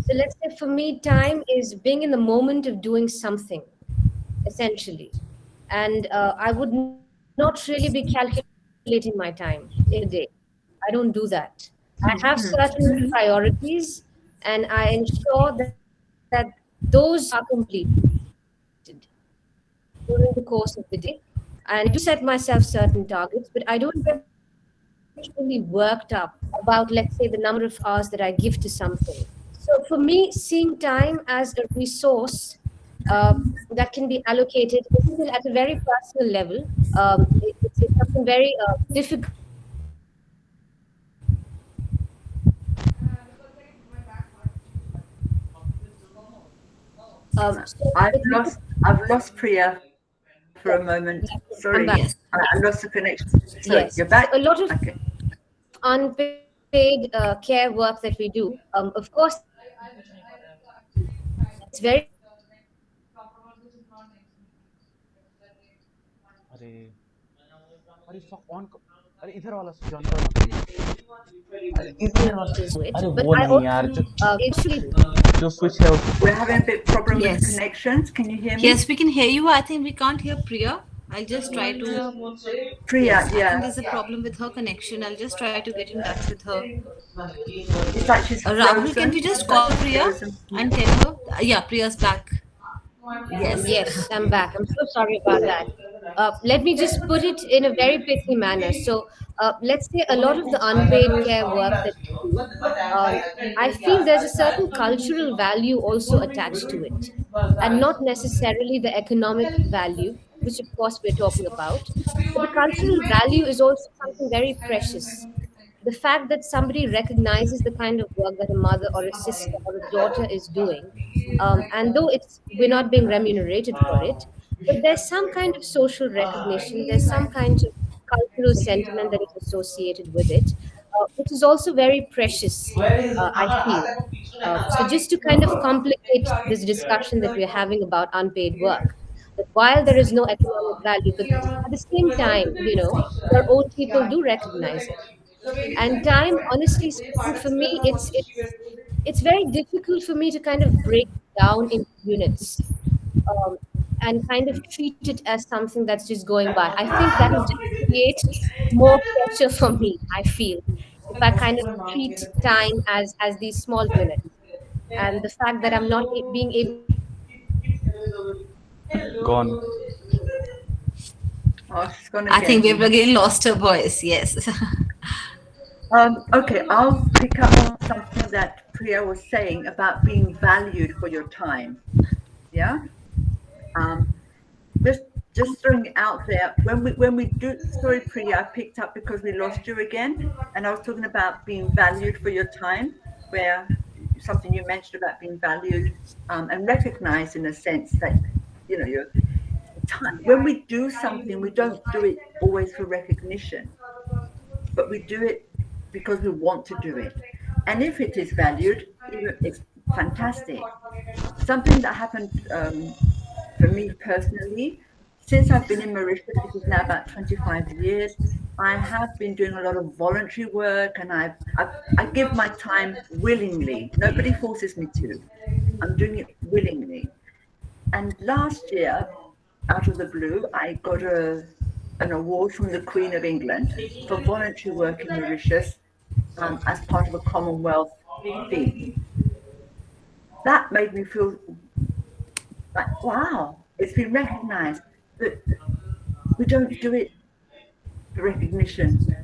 Speaker 2: So let's say for me, time is being in the moment of doing something, essentially. And I would not really be calculating my time in a day. I don't do that. I have certain priorities, and I ensure that those are completed during the course of the day. And I do set myself certain targets, but I don't get really worked up about, let's say, the number of hours that I give to something. So for me, seeing time as a resource that can be allocated is still at a very personal level. It's something very difficult for me to kind of
Speaker 4: I've lost Priya for a moment. Sorry,
Speaker 2: I'm back.
Speaker 3: Yes.
Speaker 4: I lost the connection. Sorry,
Speaker 2: Yes.
Speaker 4: you're back?
Speaker 2: A lot of
Speaker 4: Okay.
Speaker 2: unpaid care work that we do, of course, it's very difficult to kind of
Speaker 8: अरे अरे fuck on अरे इधर वाला genre मत करिए अरे इधर वाला
Speaker 2: do it.
Speaker 8: अरे
Speaker 2: But
Speaker 8: वो
Speaker 2: I
Speaker 8: नहीं यार
Speaker 2: also actually
Speaker 8: जो स्विच है उसको
Speaker 4: We're having a bit problem with
Speaker 3: Yes.
Speaker 4: connections. Can you hear me?
Speaker 3: Yes, we can hear you. I think we can't hear Priya. I'll just try to.
Speaker 4: Priya,
Speaker 3: Yes, I think
Speaker 4: yeah.
Speaker 3: there's a problem with her connection. I'll just try to get in touch with her.
Speaker 4: It's like she's
Speaker 3: Rahul,
Speaker 4: frozen.
Speaker 3: can we just
Speaker 4: It's like
Speaker 3: call
Speaker 4: she's
Speaker 3: Priya
Speaker 4: frozen.
Speaker 3: and tell her? Yeah, Priya's back. Yes.
Speaker 2: yes, I'm back. I'm so sorry about that. Let me just put it in a very pithy manner. So, let's say a lot of the unpaid care work that we do, um, I feel there's a certain cultural value also attached to it, and not necessarily the economic value, which of course we're talking about. But the cultural value is also something very precious. The fact that somebody recognizes the kind of work that a mother or a sister or a daughter is doing, and though it's we're not being remunerated for it, but there's some kind of social recognition, there's some kind of cultural sentiment that is associated with it, which is also very precious, I feel. So just to kind of complicate this discussion that we're having about unpaid work, that while there is no economic value, but at the same time, your own people do recognize it. And time, honestly speaking, for me, it's very difficult for me to kind of break it down into units. Um, and kind of treat it as something that's just going by. I think that will just create more pressure for me, I feel, if I kind of treat time as these small minutes. And the fact that I'm not being able to
Speaker 8: Gone.
Speaker 4: Oh, she's gone
Speaker 3: I think
Speaker 4: again.
Speaker 3: we've again lost her voice. Yes.
Speaker 4: Okay, I'll pick up on something that Priya was saying about being valued for your time. Yeah. Um, just throwing it out there. When we do, sorry, Priya, I picked up because we lost you again, and I was talking about being valued for your time, where something you mentioned about being valued and recognized in a sense that your time. When we do something, we don't do it always for recognition, but we do it because we want to do it. And if it is valued, it's fantastic. Something that happened for me personally, since I've been in Mauritius, this is now about 25 years, I have been doing a lot of voluntary work, and I give my time willingly. Nobody forces me to. I'm doing it willingly. And last year, out of the blue, I got an award from the Queen of England for voluntary work in Mauritius as part of a Commonwealth theme. That made me feel like, wow, it's been recognized. But we don't do it for recognition.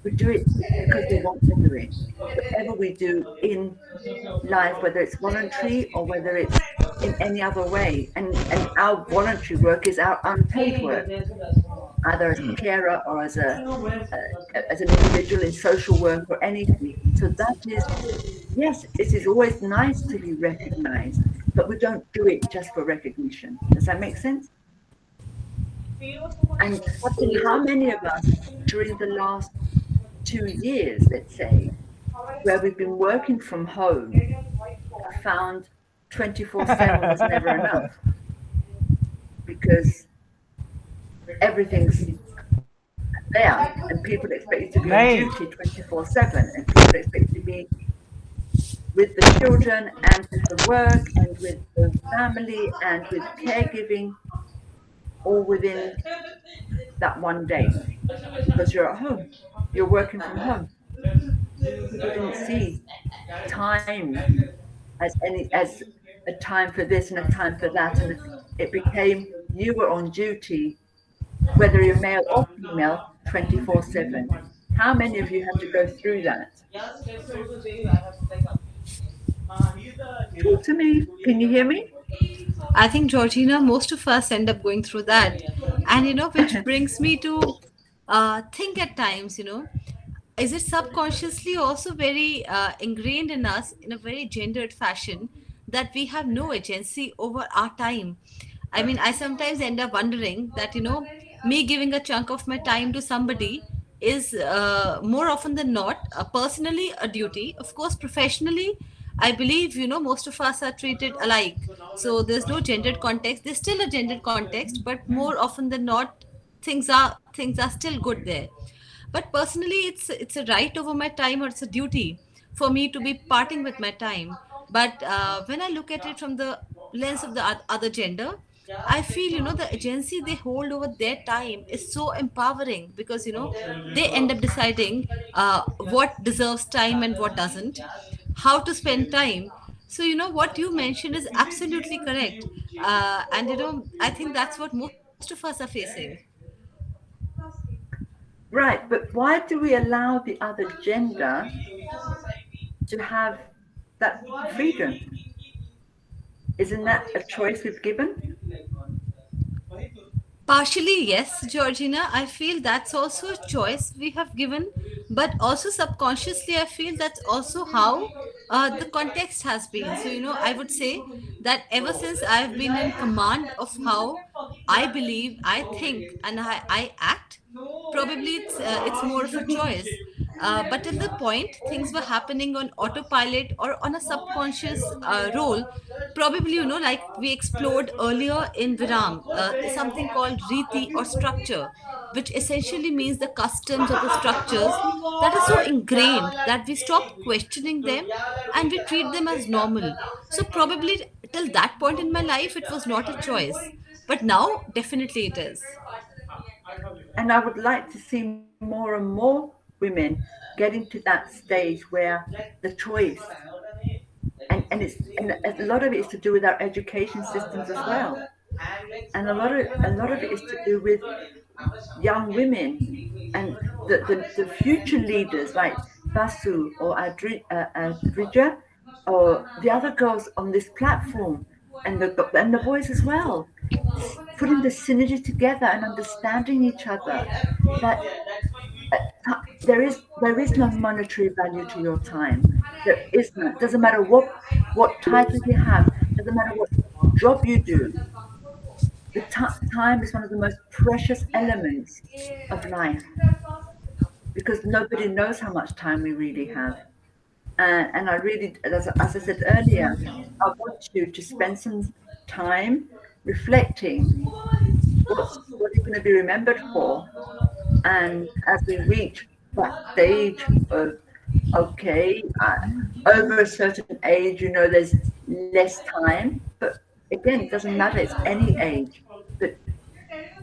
Speaker 4: We do it because we want to do it. Whatever we do in life, whether it's voluntary or whether it's in any other way. And our voluntary work is our unpaid work, either as a carer or as an individual in social work or anything. So that is, yes, it is always nice to be recognized, but we don't do it just for recognition. Does that make sense? And how many of us during the last 2 years, let's say, where we've been working from home, have found 24/7 was never enough because everything's there and people expect you to be on duty 24/7 and people expect you to be with the children and with the work and with the family and with caregiving all within that one day because you're at home, you're working from home. People didn't see time as a time for this and a time for that, and it became you were on duty, whether you're male or female, 24/7. How many of you had to go through that? Talk to me. Can you hear me?
Speaker 3: I think, Georgina, most of us end up going through that. And, which brings me to think at times, is it subconsciously also very ingrained in us in a very gendered fashion that we have no agency over our time? I mean, I sometimes end up wondering that, me giving a chunk of my time to somebody is more often than not personally a duty. Of course, professionally, I believe, most of us are treated alike. So there's no gendered context. There's still a gendered context, but more often than not, things are still good there. But personally, it's a right over my time, or it's a duty for me to be parting with my time. But when I look at it from the lens of the other gender, I feel, the agency they hold over their time is so empowering because, they end up deciding what deserves time and what doesn't, how to spend time. So, what you mentioned is absolutely correct. And, I think that's what most of us are facing.
Speaker 4: Right, but why do we allow the other gender to have that freedom? Isn't that a choice we've given?
Speaker 3: Partially, yes, Georgina. I feel that's also a choice we have given, but also subconsciously, I feel that's also how the context has been. So, I would say that ever since I've been in command of how I believe, I think, and I act, probably it's more of a choice. But till the point things were happening on autopilot or on a subconscious role, probably, like we explored earlier in Viram, is something called riti or structure, which essentially means the customs or the structures that are so ingrained that we stop questioning them and we treat them as normal. So probably till that point in my life it was not a choice, But now, definitely it is.
Speaker 4: And I would like to see more and more women getting to that stage where the choice, and a lot of it is to do with our education systems as well, and a lot of it is to do with young women and the future leaders like Basu or Adrija or the other girls on this platform, and the boys as well, putting the synergy together and understanding each other, that there is no monetary value to your time. There is none. Doesn't matter what title you have. Doesn't matter what job you do. The time is one of the most precious elements of life, because nobody knows how much time we really have. And I really, as I said earlier, I want you to spend some time reflecting what you're going to be remembered for. And as we reach that stage of, okay, over a certain age, there's less time. But again, it doesn't matter, it's any age. But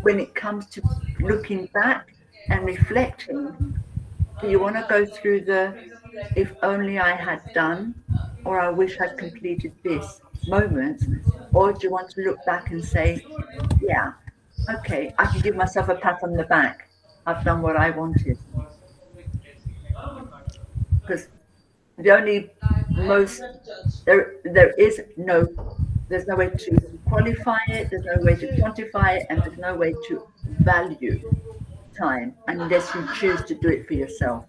Speaker 4: when it comes to looking back and reflecting, do you want to go through the if only I had done, or I wish I'd completed this moments? Or do you want to look back and say, yeah, okay, I can give myself a pat on the back. I've done what I wanted. Because the only most there's no way to qualify it, there's no way to quantify it, and there's no way to value time unless you choose to do it for yourself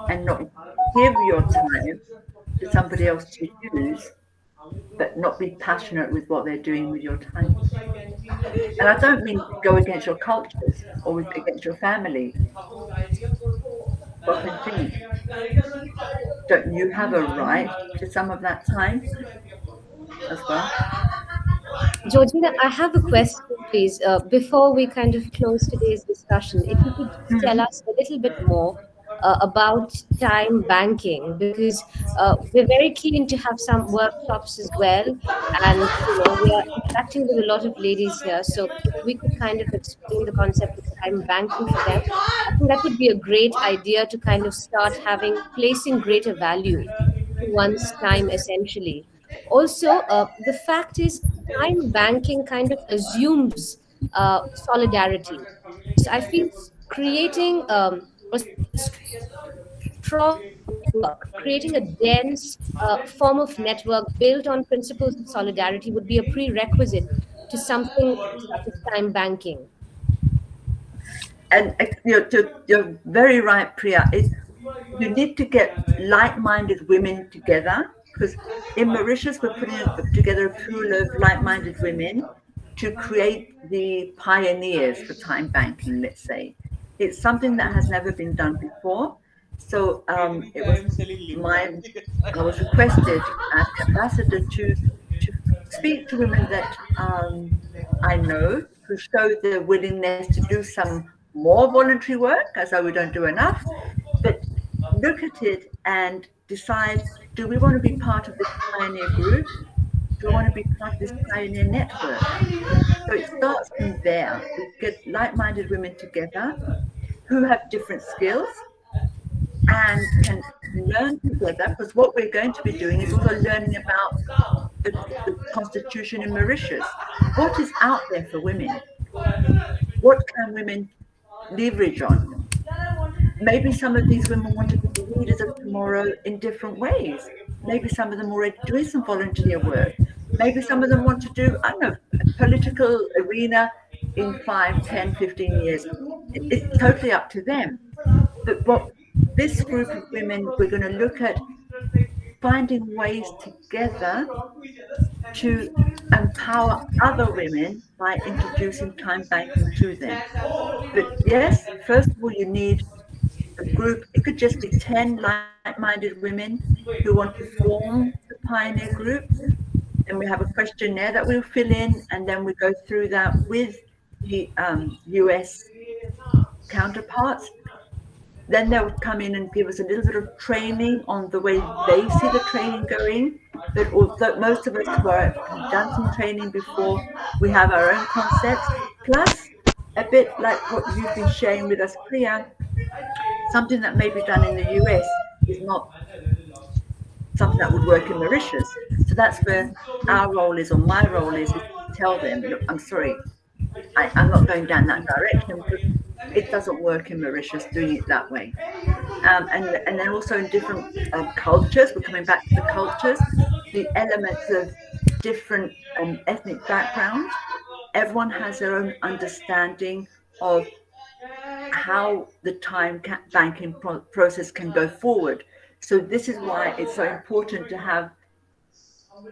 Speaker 4: and not give your time to somebody else to use, but not be passionate with what they're doing with your time. And I don't mean go against your cultures or against your family. But I think, don't you have a right to some of that time as well?
Speaker 2: Georgina, I have a question, please. Before we kind of close today's discussion, if you could just tell us a little bit more about time banking, because we're very keen to have some workshops as well, and we are interacting with a lot of ladies here. So if we could kind of explain the concept of time banking for them, I think that would be a great idea to kind of start placing greater value to one's time, essentially. Also, the fact is, time banking kind of assumes solidarity. So I feel creating a strong network, creating a dense form of network built on principles of solidarity would be a prerequisite to something such as time banking.
Speaker 4: And you're very right, Priya. You need to get like-minded women together, because in Mauritius we're putting together a pool of like-minded women to create the pioneers for time banking. Let's say it's something that has never been done before. So I was requested as the ambassador to speak to women that I know, who show their willingness to do some more voluntary work, as though we don't do enough, but look at it and decide, do we want to be part of this pioneer group? Do we want to be part of this pioneer network? So it starts from there. We get like-minded women together who have different skills and can learn together, because what we're going to be doing is also learning about the constitution in Mauritius. What is out there for women? What can women leverage on? Maybe some of these women want to be the leaders of tomorrow in different ways. Maybe some of them already doing some volunteer work. Maybe some of them want to do, I don't know, a political arena in 5, 10, 15 years. It's totally up to them. But what this group of women, we're going to look at finding ways together to empower other women by introducing time banking to them. But yes, first of all, you need a group. It could just be 10 like-minded women who want to form the pioneer group. And we have a questionnaire that we'll fill in, and then we go through that with the US counterparts. then they would come in and give us a little bit of training on the way they see the training going. But although most of us who have done some training before, we have our own concepts, plus a bit like what you've been sharing with us, Priya, something that may be done in the US is not something that would work in Mauritius. So that's where our role is, or my role is to tell them, look, I'm sorry, I'm not going down that direction because it doesn't work in Mauritius doing it that way. And then also in different cultures, we're coming back to the cultures, the elements of different ethnic backgrounds. Everyone has their own understanding of how the time banking process can go forward. So this is why it's so important to have.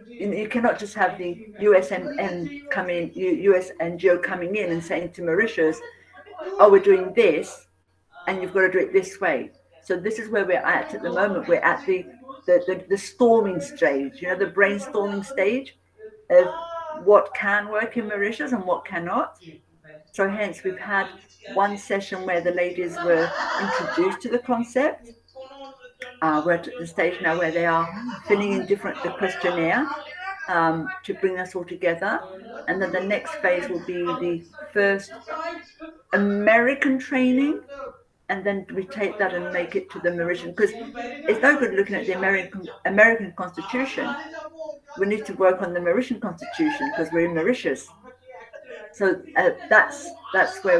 Speaker 4: You cannot just have the USN coming, US NGO coming in and saying to Mauritius, "Oh, we're doing this, and you've got to do it this way." So this is where we're at the moment. We're at the storming stage, the brainstorming stage of what can work in Mauritius and what cannot. So hence we've had one session where the ladies were introduced to the concept. We're at the stage now where they are filling in the questionnaire to bring us all together. And then the next phase will be the first American training. And then we take that and make it to the Mauritian, because it's no good looking at the American Constitution. We need to work on the Mauritian Constitution because we're in Mauritius. So that's where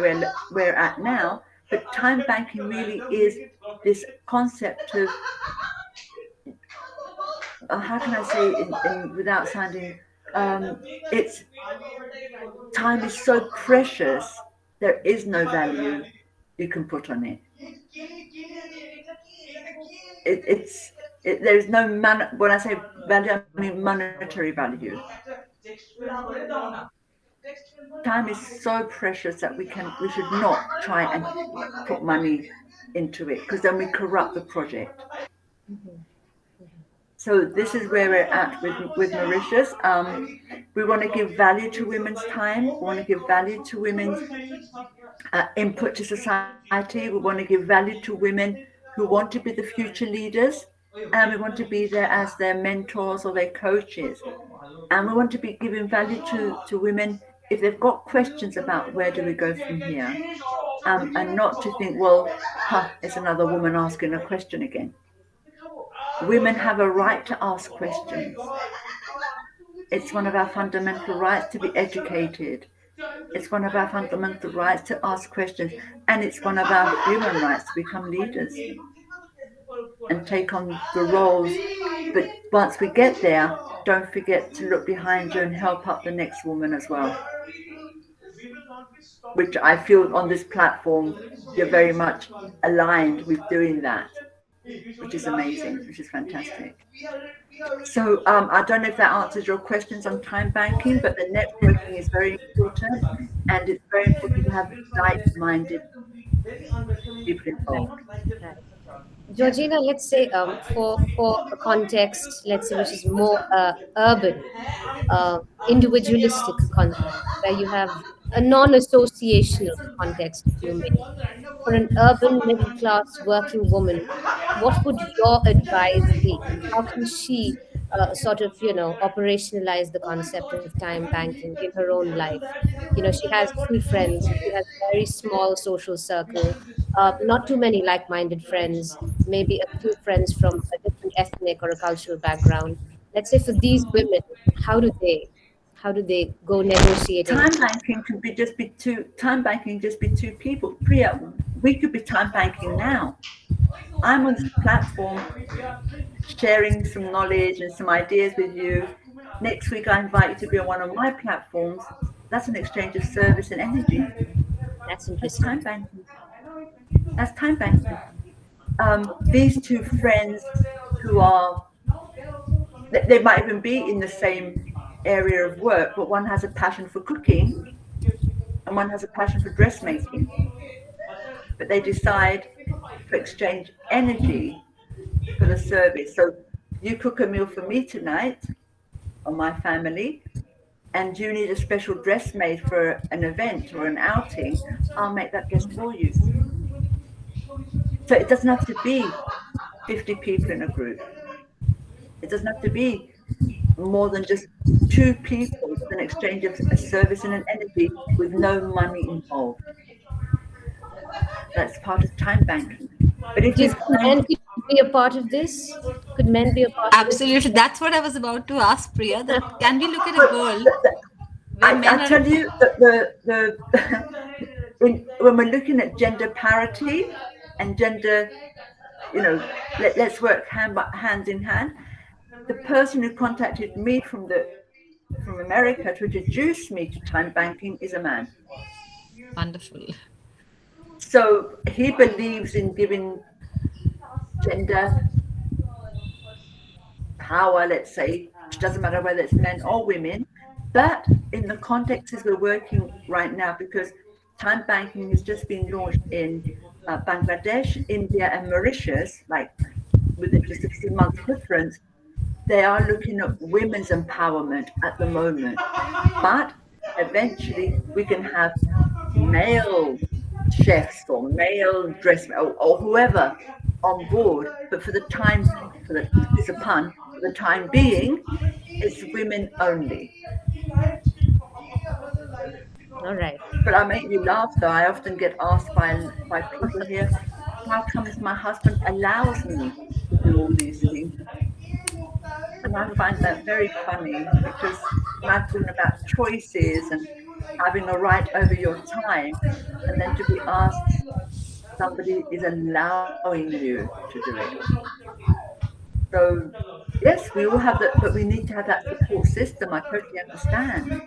Speaker 4: we're at now. But time banking really is this concept of how can I say in without sounding it's time is so precious. There is no value you can put on it. There is no when I say value, I mean monetary value. Time is so precious that we should not try and put money into it, because then we corrupt the project. So this is where we're at with Mauritius. We want to give value to women's time. We want to give value to women's input to society. We want to give value to women who want to be the future leaders, and we want to be there as their mentors or their coaches. And we want to be giving value to women if they've got questions about where do we go from here, and not to think, well, it's another woman asking a question again. Women have a right to ask questions. It's one of our fundamental rights to be educated. It's one of our fundamental rights to ask questions. And it's one of our human rights to become leaders and take on the roles. But once we get there, don't forget to look behind you and help up the next woman as well. Which I feel on this platform, you're very much aligned with doing that, which is amazing, which is fantastic. So I don't know if that answers your questions on time banking, but the networking is very important, and it's very important to have like-minded people involved.
Speaker 2: Right. Georgina, let's say for a context, let's say which is more urban, individualistic context, where you have a non-associational context, if you may. For an urban middle class working woman, what would your advice be? How can she sort of, operationalize the concept of time banking in her own life? She has few friends, she has a very small social circle, not too many like-minded friends, maybe a few friends from a different ethnic or a cultural background. Let's say for these women, how do they go negotiating?
Speaker 4: Time banking just be two people. Priya, we could be time banking now. I'm on this platform sharing some knowledge and some ideas with you. Next week I invite you to be on one of my platforms. That's an exchange of service and energy.
Speaker 2: That's
Speaker 4: That's
Speaker 2: interesting.
Speaker 4: time banking. That's time banking. These two friends who are, they might even be in the same area of work, but one has a passion for cooking and one has a passion for dressmaking. But they decide to exchange energy for the service. So you cook a meal for me tonight or my family, and you need a special dress made for an event or an outing, I'll make that dress for you. So it doesn't have to be 50 people in a group. It doesn't have to be more than just two people with an exchange of a service and an energy with no money involved. That's part of time banking. But if
Speaker 2: Do you
Speaker 4: we
Speaker 2: think
Speaker 4: find,
Speaker 2: men could be a part of this? Could men be a part of this?
Speaker 3: Absolutely. That's what I was about to ask, Priya. That can we look at a
Speaker 4: but
Speaker 3: world
Speaker 4: the,
Speaker 3: where men
Speaker 4: I
Speaker 3: are
Speaker 4: tell you that when we're looking at gender parity and gender, let's work hand in hand. The person who contacted me from America to introduce me to time banking is a man.
Speaker 3: wonderful?
Speaker 4: So he believes in giving gender power, let's say, which doesn't matter whether it's men or women, but in the context as we're working right now, because time banking has just been launched in Bangladesh, India, and Mauritius, like within just a few months difference, they are looking at women's empowerment at the moment. But eventually we can have male chefs or male dressmen or whoever on board. But it's a pun, for the time being, it's women only.
Speaker 2: All right.
Speaker 4: But I make you laugh though. I often get asked by people here, how comes my husband allows me to do all these things? And I find that very funny because when I'm talking about choices and having a right over your time, and then to be asked, somebody is allowing you to do it. So, yes, we all have that, but we need to have that support system. I totally understand.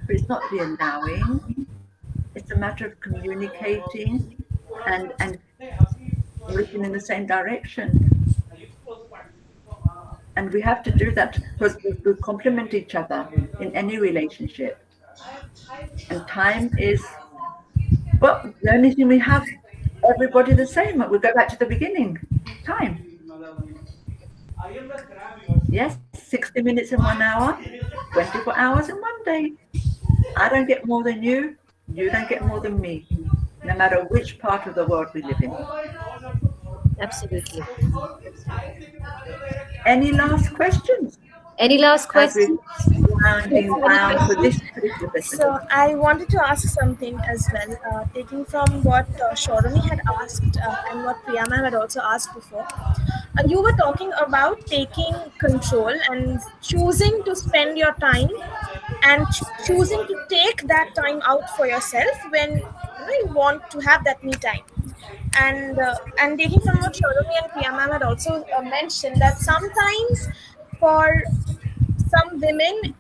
Speaker 4: But it's not the allowing, it's a matter of communicating and looking in the same direction. And we have to do that because we complement each other in any relationship. And time is, well, the only thing we have, everybody the same. We'll go back to the beginning. Time. Yes, 60 minutes in 1 hour, 24 hours in one day. I don't get more than you. You don't get more than me, no matter which part of the world we live in.
Speaker 2: Absolutely.
Speaker 4: Any last questions
Speaker 2: Any last
Speaker 4: as we're
Speaker 2: questions?
Speaker 4: rounding
Speaker 2: Any
Speaker 4: down for
Speaker 2: questions?
Speaker 4: this particular session?
Speaker 5: So I wanted to ask something as well, taking from what Shorumi had asked and what Priyama had also asked before. You were talking about taking control and choosing to spend your time and choosing to take that time out for yourself when you want to have that me time. And taking from what Shorumi and Priyama had also mentioned that sometimes for some women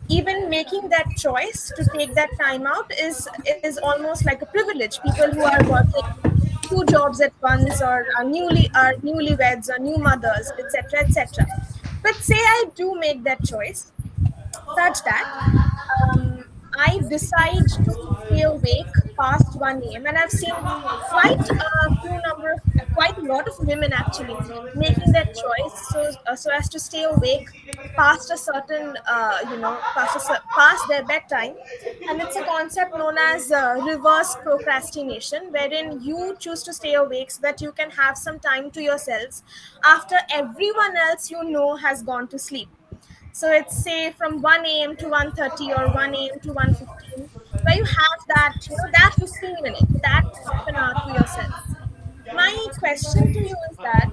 Speaker 5: even making that choice to take that time out is almost like a privilege. People who are working two jobs at once or are newlyweds or new mothers, etc., etc. But say I do make that choice such that um, I decide to stay awake past 1 a.m. And I've seen quite a lot of women actually making that choice so as to stay awake past a certain, past their bedtime. And it's a concept known as reverse procrastination, wherein you choose to stay awake so that you can have some time to yourselves after everyone else has gone to sleep. So it's say from 1 a.m. to 1:30 or 1 a.m. to 1:15, where you have that 15 minutes, that half an hour to yourself. My question to you is that,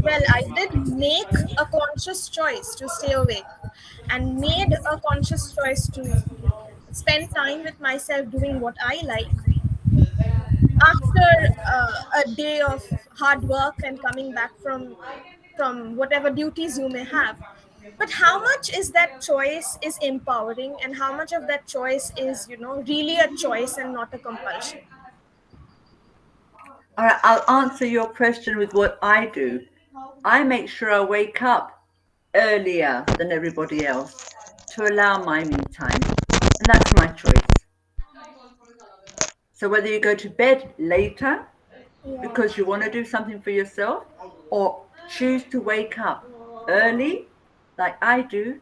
Speaker 5: well, I did make a conscious choice to stay awake and made a conscious choice to, spend time with myself doing what I like after a day of hard work and coming back from whatever duties you may have. But how much is that choice is empowering, and how much of that choice is really a choice and not a compulsion?
Speaker 4: All right, I'll answer your question with what I do. I make sure I wake up earlier than everybody else to allow my me time, and that's my choice. So whether you go to bed later
Speaker 5: Yeah.
Speaker 4: because you want to do something for yourself or choose to wake up early like I do,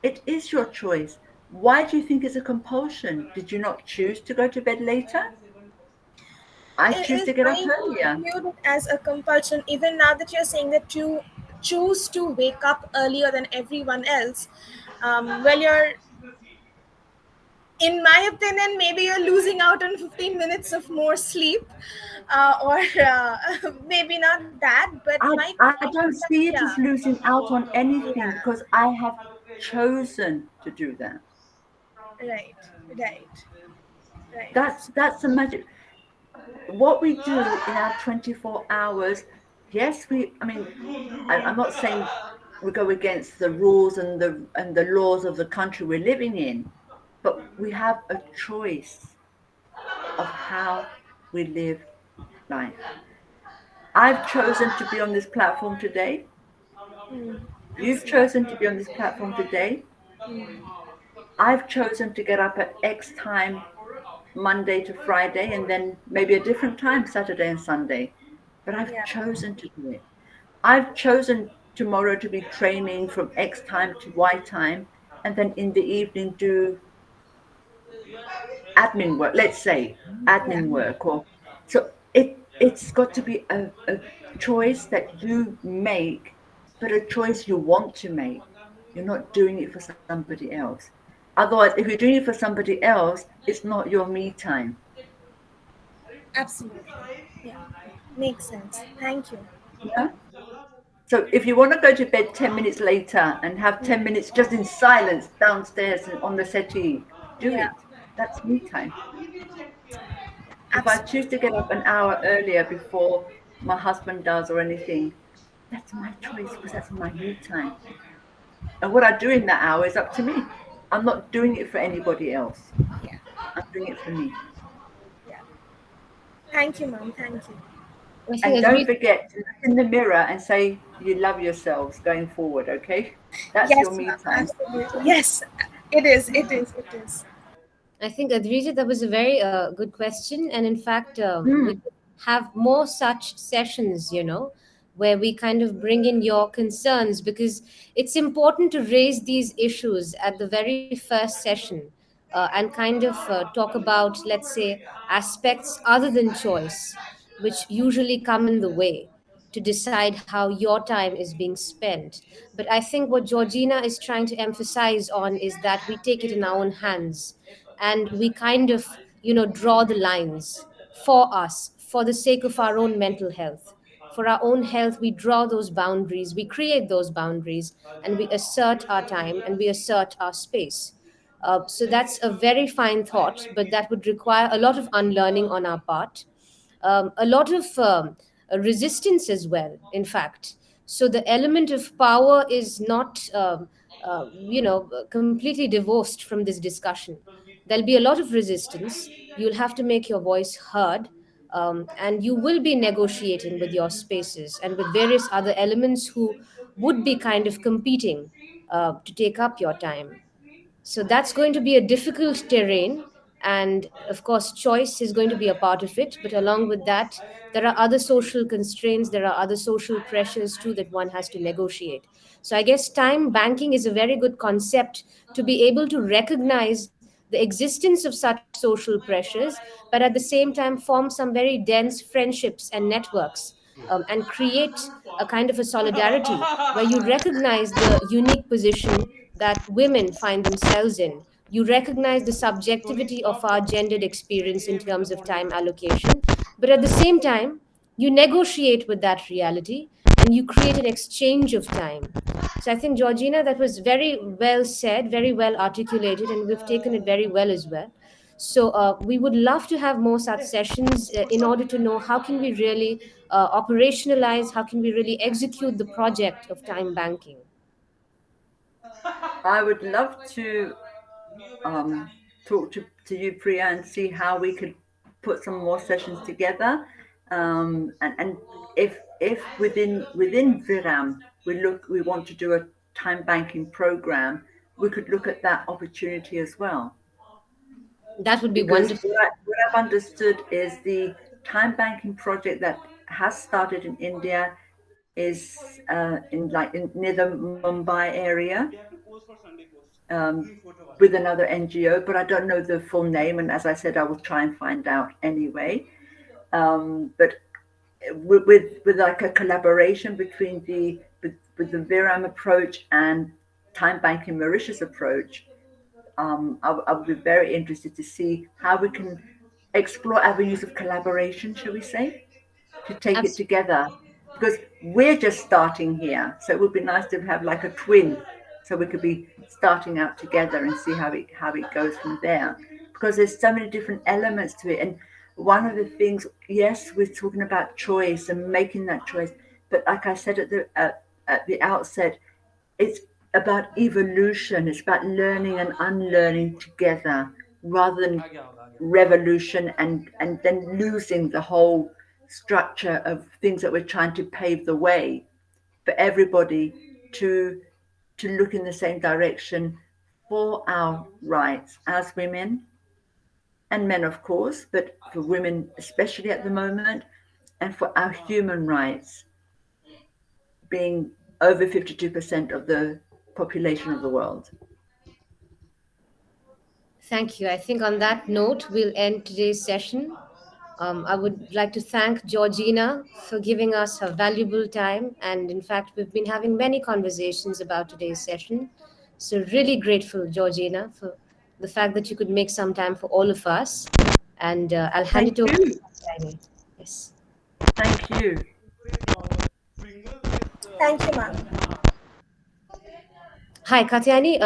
Speaker 4: it is your choice. Why do you think it's a compulsion? Did you not choose to go to bed later? I choose to get up
Speaker 5: I
Speaker 4: earlier.
Speaker 5: viewed it as a compulsion. Even now that you're saying that you choose to wake up earlier than everyone else, well, you're, in my opinion, maybe you're losing out on 15 minutes of more sleep, or maybe not that, but my
Speaker 4: I
Speaker 5: point
Speaker 4: don't
Speaker 5: is that,
Speaker 4: see it
Speaker 5: yeah,
Speaker 4: as losing out on anything
Speaker 5: yeah,
Speaker 4: because I have chosen to do that.
Speaker 5: right, right, right,
Speaker 4: That's the magic. What we do in our 24 hours, yes, I mean, I'm not saying we go against the rules and the laws of the country we're living in, but we have a choice of how we live life. I've chosen to be on this platform today. You've chosen to be on this platform today. I've chosen to get up at X time Monday to Friday and then maybe a different time Saturday and Sunday. But I've
Speaker 5: yeah,
Speaker 4: chosen to do it. I've chosen tomorrow to be training from X time to Y time and then in the evening do admin work, let's say
Speaker 5: yeah,
Speaker 4: admin work or so it's got to be a choice that you make, but a choice you want to make. You're not doing it for somebody else. Otherwise, if you're doing it for somebody else, it's not your me time.
Speaker 5: absolutely, yeah, makes sense. Thank you.
Speaker 4: Yeah? So if you want to go to bed 10 minutes later and have 10 minutes just in silence downstairs and on the settee, do
Speaker 5: Yeah,
Speaker 4: it. That's me time. If I choose
Speaker 5: absolutely.
Speaker 4: to get up an hour earlier before my husband does or anything, that's my choice because that's my me time. And what I do in that hour is up to me. I'm not doing it for anybody else.
Speaker 5: Yeah,
Speaker 4: I'm doing it for me.
Speaker 5: yeah. Thank you, mom. Thank you.
Speaker 2: I think
Speaker 4: And
Speaker 2: as
Speaker 4: don't
Speaker 2: we
Speaker 4: forget to look in the mirror and say you love yourselves going forward, okay? That's your
Speaker 5: Yes,
Speaker 4: me
Speaker 5: ma'am.
Speaker 4: time.
Speaker 5: Absolutely. Yes, it is. It is. It is.
Speaker 2: I think, Adrija, that was a very good question. And in fact, we
Speaker 4: Mm.
Speaker 2: could have more such sessions, where we kind of bring in your concerns, because it's important to raise these issues at the very first session, and kind of talk about, let's say, aspects other than choice, which usually come in the way to decide how your time is being spent. But I think what Georgina is trying to emphasize on is that we take it in our own hands, and we kind of draw the lines for us, for the sake of our own mental health, for our own health. We draw those boundaries, we create those boundaries, and we assert our time and we assert our space. So that's a very fine thought, but that would require a lot of unlearning on our part, a lot of resistance as well, in fact. So the element of power is not completely divorced from this discussion. There'll be a lot of resistance. You'll have to make your voice heard, and you will be negotiating with your spaces and with various other elements who would be kind of competing to take up your time. So that's going to be a difficult terrain. And of course, choice is going to be a part of it. But along with that, there are other social constraints, there are other social pressures too that one has to negotiate. So I guess time banking is a very good concept to be able to recognize the existence of such social pressures, but at the same time form some very dense friendships and networks, and create a kind of a solidarity where you recognize the unique position that women find themselves in. You recognize the subjectivity of our gendered experience in terms of time allocation, but at the same time, you negotiate with that reality and you create an exchange of time. So I think, Georgina, that was very well said, very well articulated, and we've taken it very well as well. So we would love to have more such sessions in order to know how can we really operationalize, how can we really execute the project of time banking.
Speaker 4: I would love to talk to you, Priya, and see how we could put some more sessions together. And if within Viram we want to do a time banking program, we could look at that opportunity as well.
Speaker 2: That would be
Speaker 4: Because
Speaker 2: wonderful.
Speaker 4: what I've understood is the time banking project that has started in India is near the Mumbai area, um, with another NGO, but I don't know the full name. And as I said, I will try and find out anyway. But with like a collaboration between with the Viraam approach and time banking Mauritius approach, I would be very interested to see how we can explore avenues of collaboration, shall we say, to take it together, because we're just starting here. So it would be nice to have like a twin, so we could be starting out together and see how it goes from there. Because there's so many different elements to it, and one of the things, yes, we're talking about choice and making that choice, but like I said at the outset, it's about evolution. It's about learning and unlearning together, rather than revolution and then losing the whole structure of things that we're trying to pave the way for everybody to look in the same direction for our rights as women and men, of course, but for women especially at the moment, and for our human rights being over 52% of the population of the world.
Speaker 2: Thank you. I think on that note, we'll end today's session. I would like to thank Georgina for giving us her valuable time. And in fact, we've been having many conversations about today's session. So, really grateful, Georgina, for the fact that you could make some time for all of us. And I'll hand
Speaker 4: Thank
Speaker 2: it over
Speaker 4: you.
Speaker 2: to Katyani. Yes.
Speaker 4: Thank you.
Speaker 5: Thank you, ma'am.
Speaker 2: Hi, Katyani,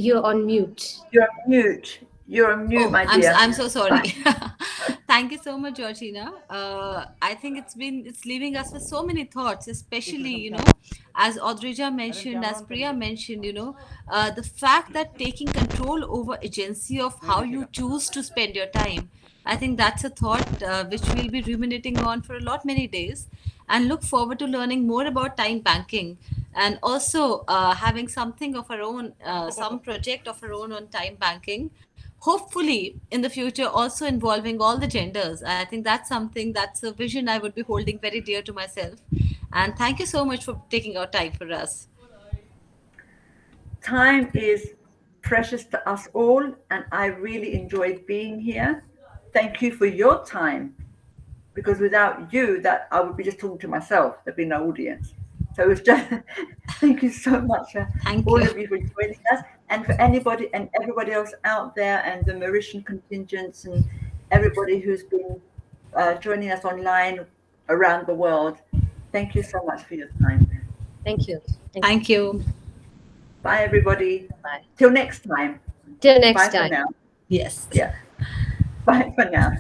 Speaker 2: you're on mute.
Speaker 4: You're on mute. You're on mute,
Speaker 3: Oh,
Speaker 4: my dear.
Speaker 3: I'm so sorry. Thank you so much, Georgina. I think it's leaving us with so many thoughts, especially as Audrija mentioned, as Priya mentioned, the fact that taking control over agency of how you choose to spend your time. I think that's a thought which we'll be ruminating on for a lot many days, and look forward to learning more about time banking, and also having something of our own, some project of our own on time banking, hopefully in the future also involving all the genders. I think that's a vision I would be holding very dear to myself. And thank you so much for taking our time for us.
Speaker 4: Time is precious to us all, and I really enjoyed being here. Thank you for your time, because without you, that I would be just talking to myself. There'd be no audience. So it's just thank you so much,
Speaker 3: Thank
Speaker 4: all
Speaker 3: you.
Speaker 4: of you, for joining us, and for anybody and everybody else out there, and the Mauritian contingents, and everybody who's been joining us online around the world. Thank you so much for your time.
Speaker 2: Thank you.
Speaker 3: Thank you.
Speaker 4: Bye, everybody.
Speaker 2: Bye.
Speaker 4: Till next time.
Speaker 2: Till next
Speaker 4: Bye for
Speaker 2: time.
Speaker 4: now.
Speaker 3: Yes.
Speaker 4: Yeah. Bye for now.